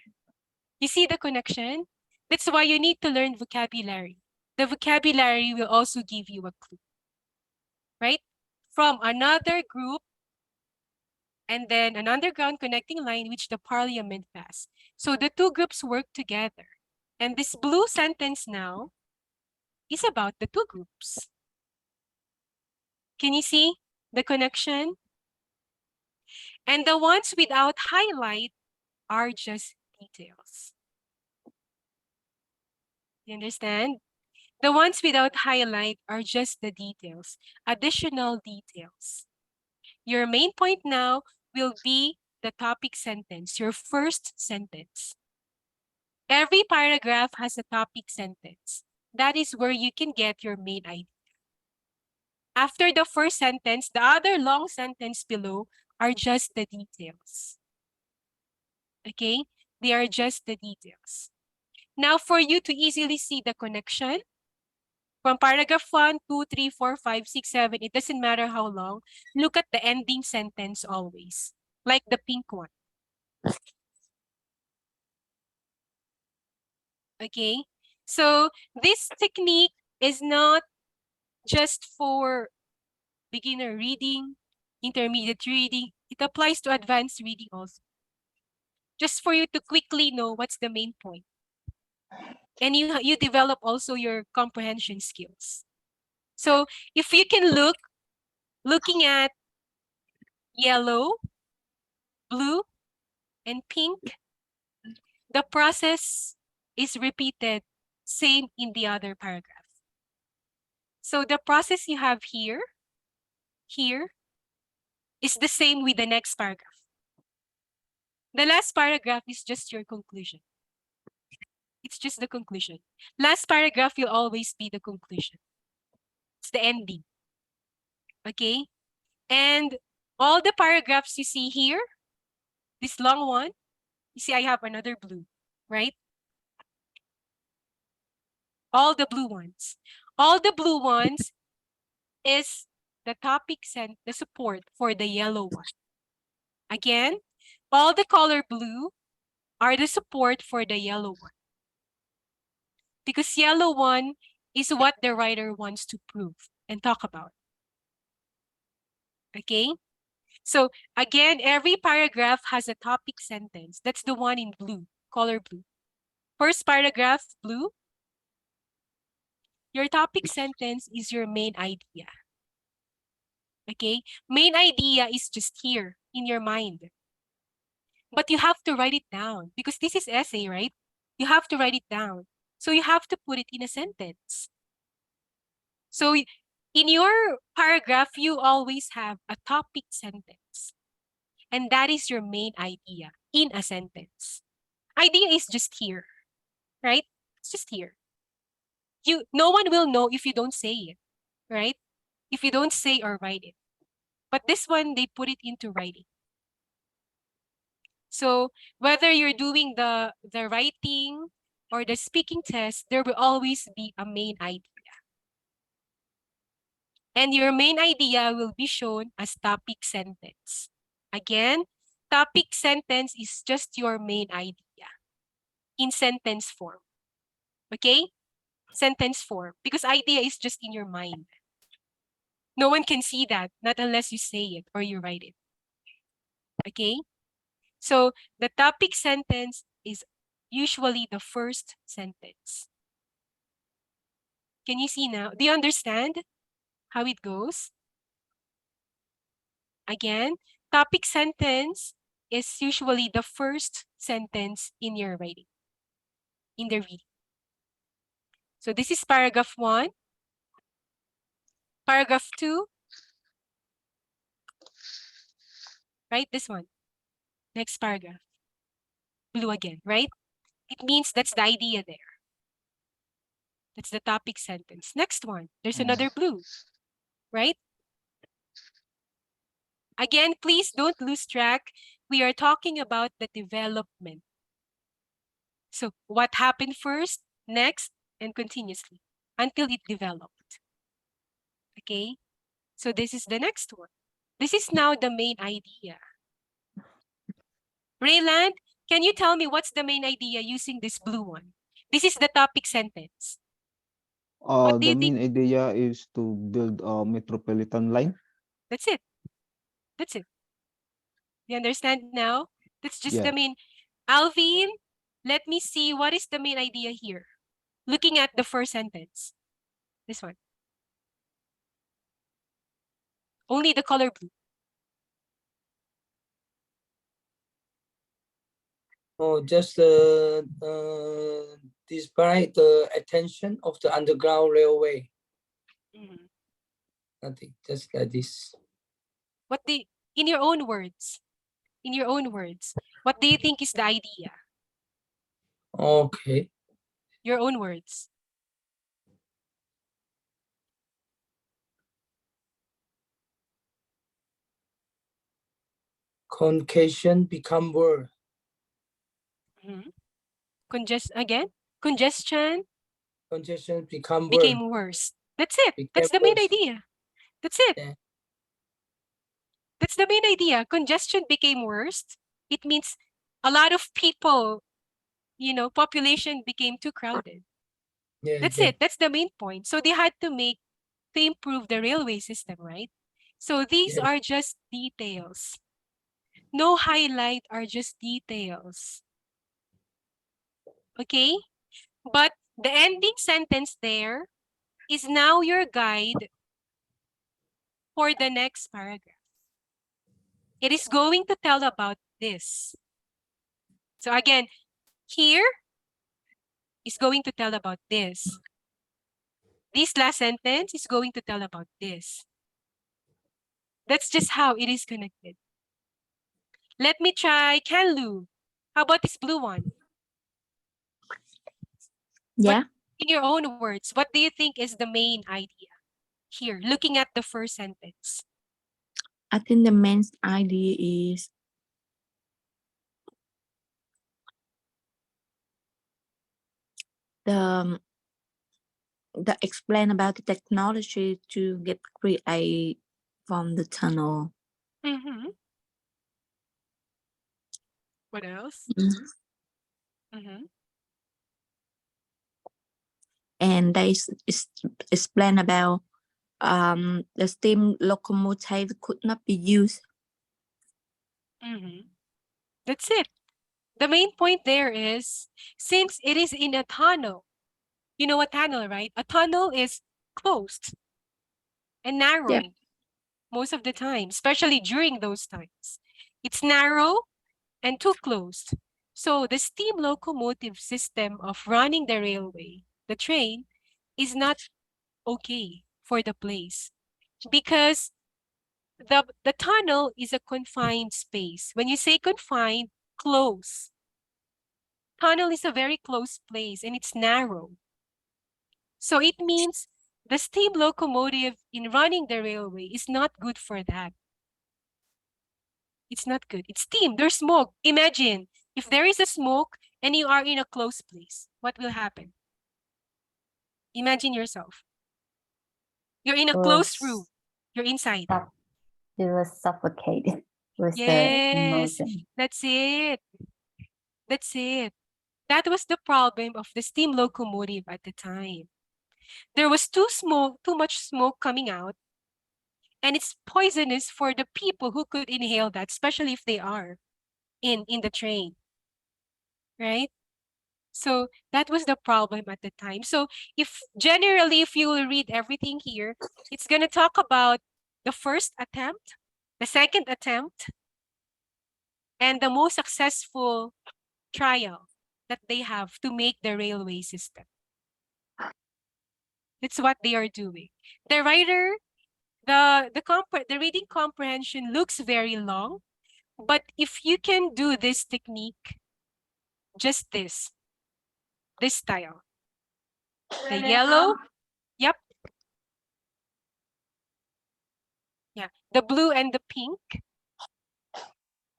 You see the connection? That's why you need to learn vocabulary. The vocabulary will also give you a clue, right? From another group and then an underground connecting line which the parliament passed. So the two groups work together. And this blue sentence now is about the two groups. Can you see the connection? And the ones without highlight are just details. You understand? The ones without highlight are just the details, additional details. Your main point now will be the topic sentence, your first sentence. Every paragraph has a topic sentence. That is where you can get your main idea. After the first sentence, the other long sentence below are just the details. Okay? They are just the details. Now, for you to easily see the connection, from paragraph 1, 2, 3, 4, 5, 6, 7, it doesn't matter how long, look at the ending sentence always, like the pink one. Okay? So this technique is not just for beginner reading, intermediate reading. It applies to advanced reading also. Just for you to quickly know what's the main point. And you develop also your comprehension skills. So if you can looking at yellow, blue, and pink, the process is repeated same in the other paragraph. So the process you have here is the same with the next paragraph. The last paragraph is just your conclusion. It's just the conclusion. Last paragraph will always be the conclusion. It's the ending. Okay? And all the paragraphs you see here, this long one, you see I have another blue, right? All the blue ones. All the blue ones is the topic and the support for the yellow one. Again, all the color blue are the support for the yellow one. Because yellow one is what the writer wants to prove and talk about. Okay? So again, every paragraph has a topic sentence. That's the one in blue, color blue. First paragraph, blue. Your topic sentence is your main idea. Okay, main idea is just here in your mind. But you have to write it down because this is essay, right? You have to write it down. So you have to put it in a sentence. So in your paragraph, you always have a topic sentence. And that is your main idea in a sentence. Idea is just here, right? It's just here. No one will know if you don't say it, right? If you don't say or write it. But this one, they put it into writing. So whether you're doing the writing or the speaking test, there will always be a main idea. And your main idea will be shown as topic sentence. Again, topic sentence is just your main idea in sentence form. Okay? Sentence form. Because idea is just in your mind. No one can see that, not unless you say it or you write it. Okay? So the topic sentence is usually the first sentence. Can you see now? Do you understand how it goes? Again, topic sentence is usually the first sentence in your writing, in the reading. So this is paragraph 1. Paragraph 2. Right, this one. Next paragraph. Blue again, right? It means that's the idea there. That's the topic sentence. Next one, there's another blue, right? Again, please don't lose track. We are talking about the development. So what happened first, next, and continuously until it developed. Okay, so this is the next one. This is now the main idea. Rayland, can you tell me what's the main idea using this blue one? This is the topic sentence. What do The you think? main idea is to build a metropolitan line. That's it. That's it. You understand now? That's just the Yeah. main. Alvin, let me see what is the main idea here. Looking at the first sentence. This one. Only the color blue. Oh, just despite the attention of the Underground Railway. Nothing, just like this. In your own words, what do you think is the idea? Okay. Your own words. Congestion become worse. Congestion become became worse. That's it. That's the main idea. That's it. Yeah. That's the main idea. Congestion became worse. It means a lot of people, population became too crowded. Yeah, That's it. That's the main point. So they had to improve the railway system, right? So these are just details. No highlight, are just details. Okay? But the ending sentence there is now your guide for the next paragraph. It is going to tell about this. So again, here is going to tell about this. This last sentence is going to tell about this. That's just how it is connected. Let me try Kenlu. How about this blue one? Yeah. In your own words, what do you think is the main idea here, looking at the first sentence? I think the main idea is the explain about the technology to get create from the tunnel. What else? And they explain about the steam locomotive could not be used. That's it. The main point there is, since it is in a tunnel, you know a tunnel, right? A tunnel is closed and narrowing. most of the time, especially during those times. It's narrow and too closed. So the steam locomotive system of running the railway, the train, is not okay for the place because the tunnel is a confined space. When you say confined, close. Tunnel is a very close place and it's narrow. So it means the steam locomotive in running the railway is not good for that. It's not good. It's steam. There's smoke. Imagine if there is a smoke and you are in a closed place, what will happen? Imagine yourself. You're in a closed room. You're inside. It was suffocated with the Yes, emotion. that's it. That's it. That was the problem of the steam locomotive at the time. There was too much smoke coming out, and it's poisonous for the people who could inhale that, especially if they are in the train, right? So that was the problem at the time. So if you will read everything here, it's going to talk about the first attempt, the second attempt, and the most successful trial that they have to make the railway system. That's what they are doing. The writer, the reading comprehension looks very long, but if you can do this technique, just this style, the yellow, yep, yeah, the blue and the pink,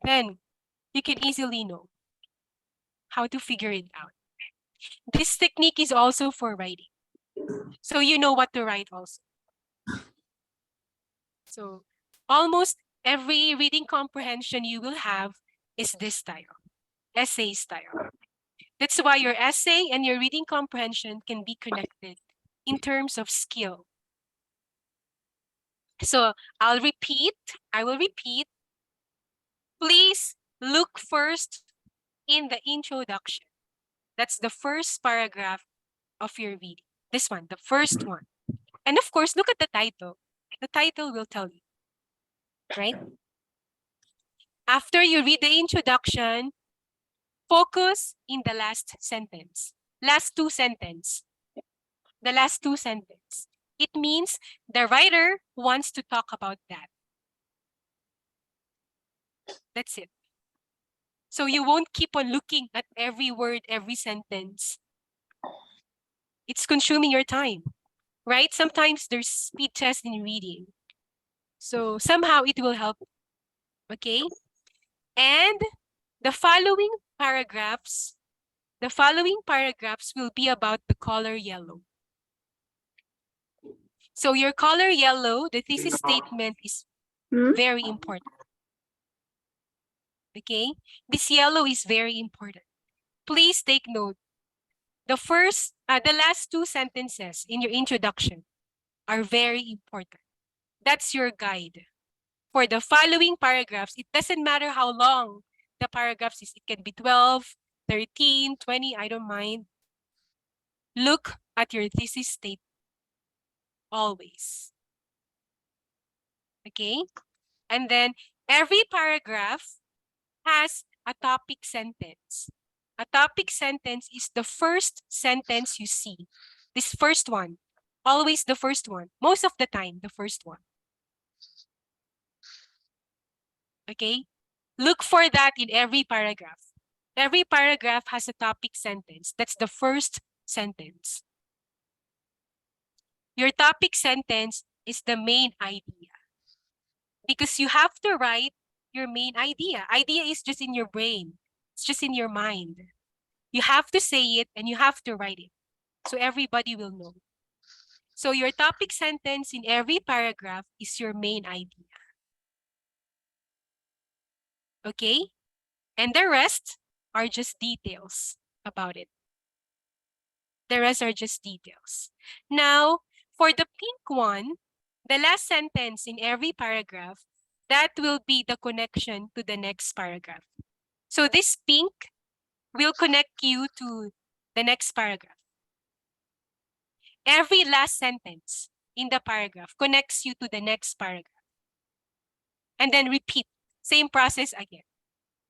then you can easily know how to figure it out. This technique is also for writing, so you know what to write also. So almost every reading comprehension you will have is this style, essay style. That's why your essay and your reading comprehension can be connected in terms of skill. So I will repeat. Please look first in the introduction. That's the first paragraph of your reading. This one, the first one. And of course, look at the title. The title will tell you, right? After you read the introduction, focus in the last sentence. Last two sentences. The last two sentences. It means the writer wants to talk about that. That's it. So you won't keep on looking at every word, every sentence. It's consuming your time, right? Sometimes there's speed test in reading. So somehow it will help, okay? And the following paragraphs will be about the color yellow. So your color yellow, the thesis statement is very important. Okay? This yellow is very important. Please take note. The last two sentences in your introduction are very important. That's your guide. For the following paragraphs, it doesn't matter how long the paragraphs is. It can be 12, 13, 20, I don't mind. Look at your thesis statement always. Okay? And then every paragraph has a topic sentence. A topic sentence is the first sentence you see. This first one, always the first one. Most of the time, the first one. Okay? Look for that in every paragraph. Every paragraph has a topic sentence. That's the first sentence. Your topic sentence is the main idea. Because you have to write your main idea. Idea is just in your brain. It's just in your mind. You have to say it and you have to write it. So everybody will know. So your topic sentence in every paragraph is your main idea. Okay? And the rest are just details about it. The rest are just details. Now, for the pink one, the last sentence in every paragraph, that will be the connection to the next paragraph. So this pink will connect you to the next paragraph. Every last sentence in the paragraph connects you to the next paragraph. and then repeat. Same process again.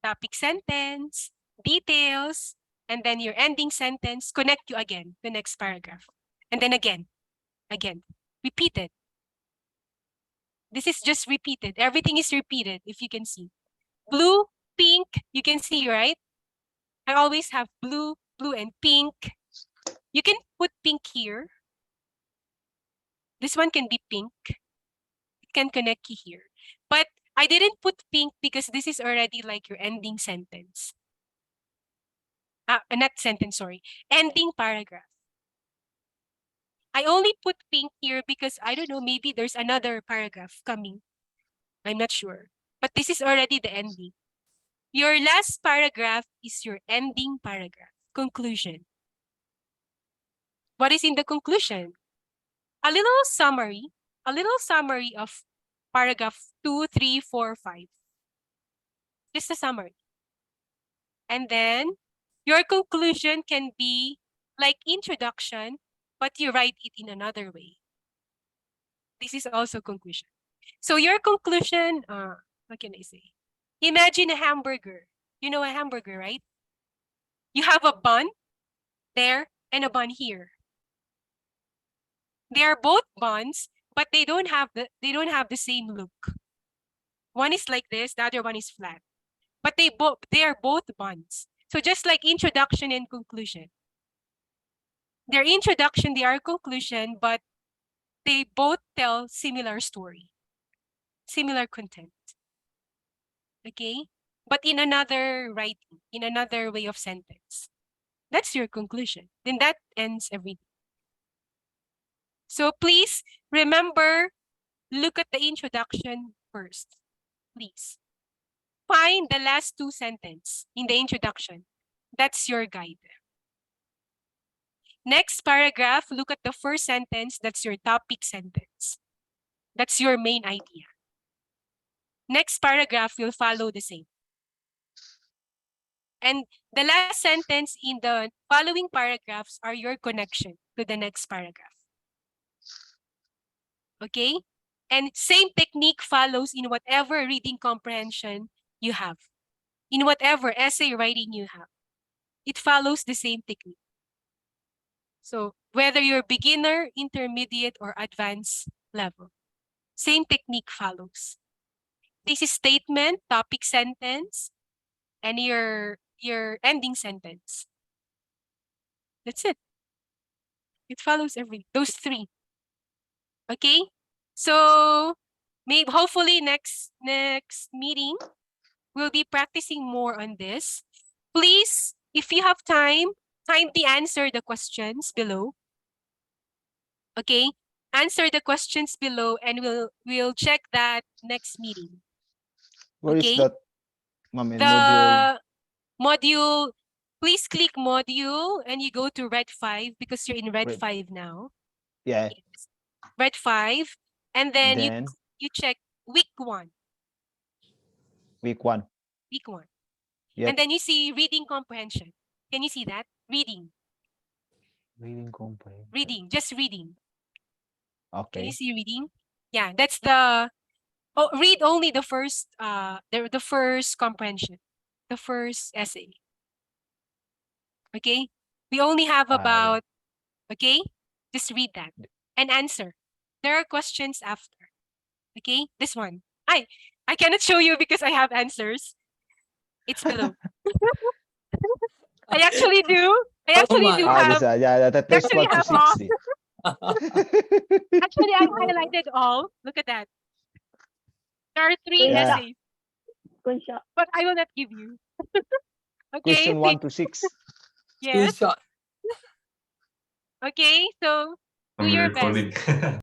Topic sentence, details, and then your ending sentence, connect you again, the next paragraph. And then again, repeat it. This is just repeated. Everything is repeated, if you can see. Blue, pink, you can see, right? I always have blue, blue, and pink. You can put pink here. This one can be pink. It can connect you here. But I didn't put pink because this is already like your ending sentence. Not sentence, sorry. Ending paragraph. I only put pink here because I don't know, maybe there's another paragraph coming. I'm not sure. But this is already the ending. Your last paragraph is your ending paragraph, conclusion. What is in the conclusion? A little summary of paragraph 2, 3, 4, 5. Just a summary. And then your conclusion can be like introduction, but you write it in another way. This is also conclusion. So your conclusion, what can I say? Imagine a hamburger. You know a hamburger, right? You have a bun there and a bun here. They are both buns, but they don't have the same look. One is like this, the other one is flat. But they are both buns. So just like introduction and conclusion. Their introduction, they are conclusion, but they both tell similar story, similar content. Okay? But in another writing, in another way of sentence. That's your conclusion. Then that ends everything. So please remember, look at the introduction first. Please. Find the last two sentences in the introduction. That's your guide. Next paragraph, look at the first sentence. That's your topic sentence. That's your main idea. Next paragraph will follow the same. And the last sentence in the following paragraphs are your connection to the next paragraph. Okay? And same technique follows in whatever reading comprehension you have. In whatever essay writing you have. It follows the same technique. So whether you're beginner, intermediate, or advanced level, same technique follows. This is statement, topic sentence, and your ending sentence. That's it. It follows those three. Okay? So maybe hopefully next meeting we'll be practicing more on this. Please, if you have time, kindly answer the questions below. Okay? Answer the questions below and we'll check that next meeting. Where is Okay? that, ma'am, in The module? module, please click module and you go to Red 5 because you're in Red Red. 5 now. Yeah. Yes. Red 5. And then Then you check week 1. week 1. Week 1. Yep. And then you see reading comprehension. Can you see that? Reading. Reading comprehension. Reading. Just reading. Can you Okay. see reading? Yeah, that's the read only the first the first comprehension. The first essay. Okay? We only have Yeah. about okay? Just read that and answer. There are questions after. Okay? This one. I cannot show you because I have answers. It's below. I actually do. I actually my. do Ah, have. this, yeah, the text Actually 1 to have all. 60. Actually, I highlighted all. Look at that. There are 3 Yeah. essays, Screenshot. but I will not give you. Okay. Question 1 to 6. Yes. Screenshot. Okay. So do I'm your best. recording.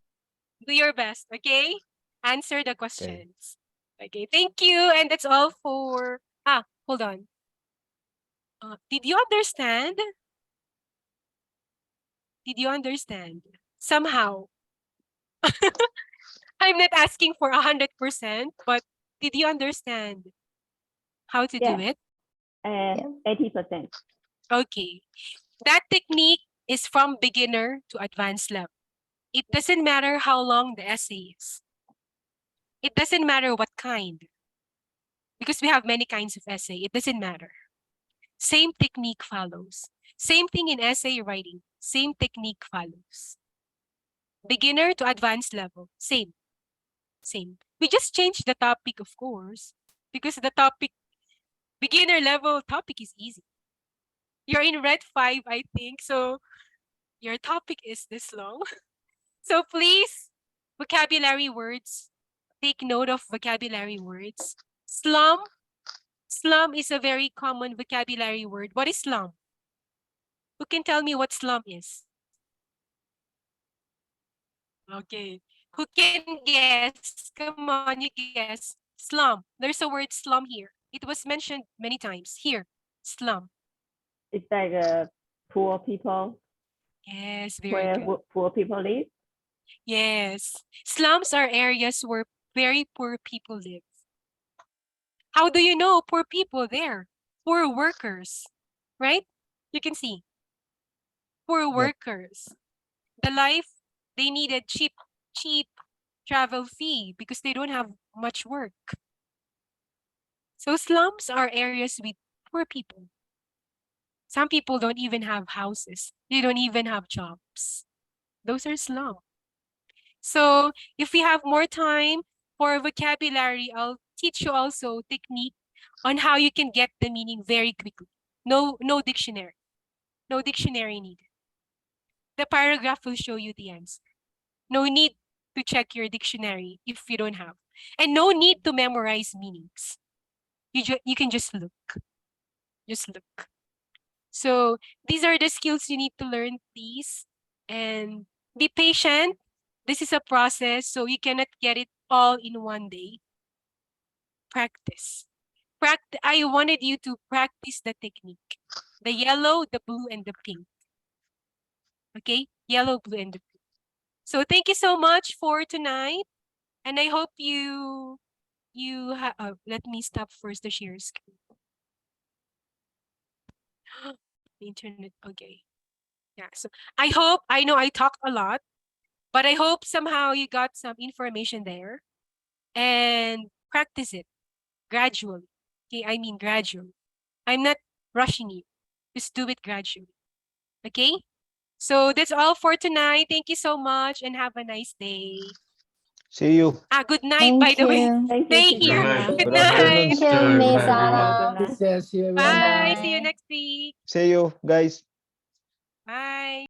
Do your best. Okay. Answer the questions. Okay. Thank you. And that's all for. Hold on. Did you understand? Did you understand? Somehow. I'm not asking for 100%, but did you understand how to do Yeah. it? And 80%. Okay. That technique is from beginner to advanced level. It doesn't matter how long the essay is. It doesn't matter what kind, because we have many kinds of essay. It doesn't matter. Same technique follows. Same thing in essay writing. Same technique follows. Beginner to advanced level. Same. We just changed the topic, of course, because the topic, beginner level topic is easy. You're in red 5, I think. So your topic is this long. So please, vocabulary words. Take note of vocabulary words. Slum. Slum is a very common vocabulary word. What is slum? Who can tell me what slum is? Okay. Who can guess? Come on, you guess. Slum. There's a word slum here. It was mentioned many times. Here, slum. It's like poor people, Yes, very where good. poor people live. Yes. Slums are areas where very poor people live. How do you know poor people there? Poor workers, right? You can see. Poor workers. The life, they needed cheap travel fee because they don't have much work. So slums are areas with poor people. Some people don't even have houses. They don't even have jobs. Those are slums. So if we have more time for vocabulary, I'll teach you also technique on how you can get the meaning very quickly. No dictionary. No dictionary needed. The paragraph will show you the answer. No need to check your dictionary if you don't have. And no need to memorize meanings. You can just look. Just look. So these are the skills you need to learn, please. And be patient. This is a process, so you cannot get it all in one day. Practice. I wanted you to practice the technique. The yellow, the blue, and the pink. Okay? Yellow, blue, and the pink. So thank you so much for tonight. And I hope let me stop first the share screen. The internet, okay. Yeah, so I know I talked a lot, but I hope somehow you got some information there and practice it gradually. Okay, I mean gradually. I'm not rushing you. Just do it gradually. Okay? So that's all for tonight. Thank you so much and have a nice day. See you. Good night, by the way. Thank Stay you. here. night. Good Good afternoon. night. Thank you, Good Miss night, everyone. Anna. Good night. See you, everyone. Bye. See you Bye. next week. See you, guys. Bye.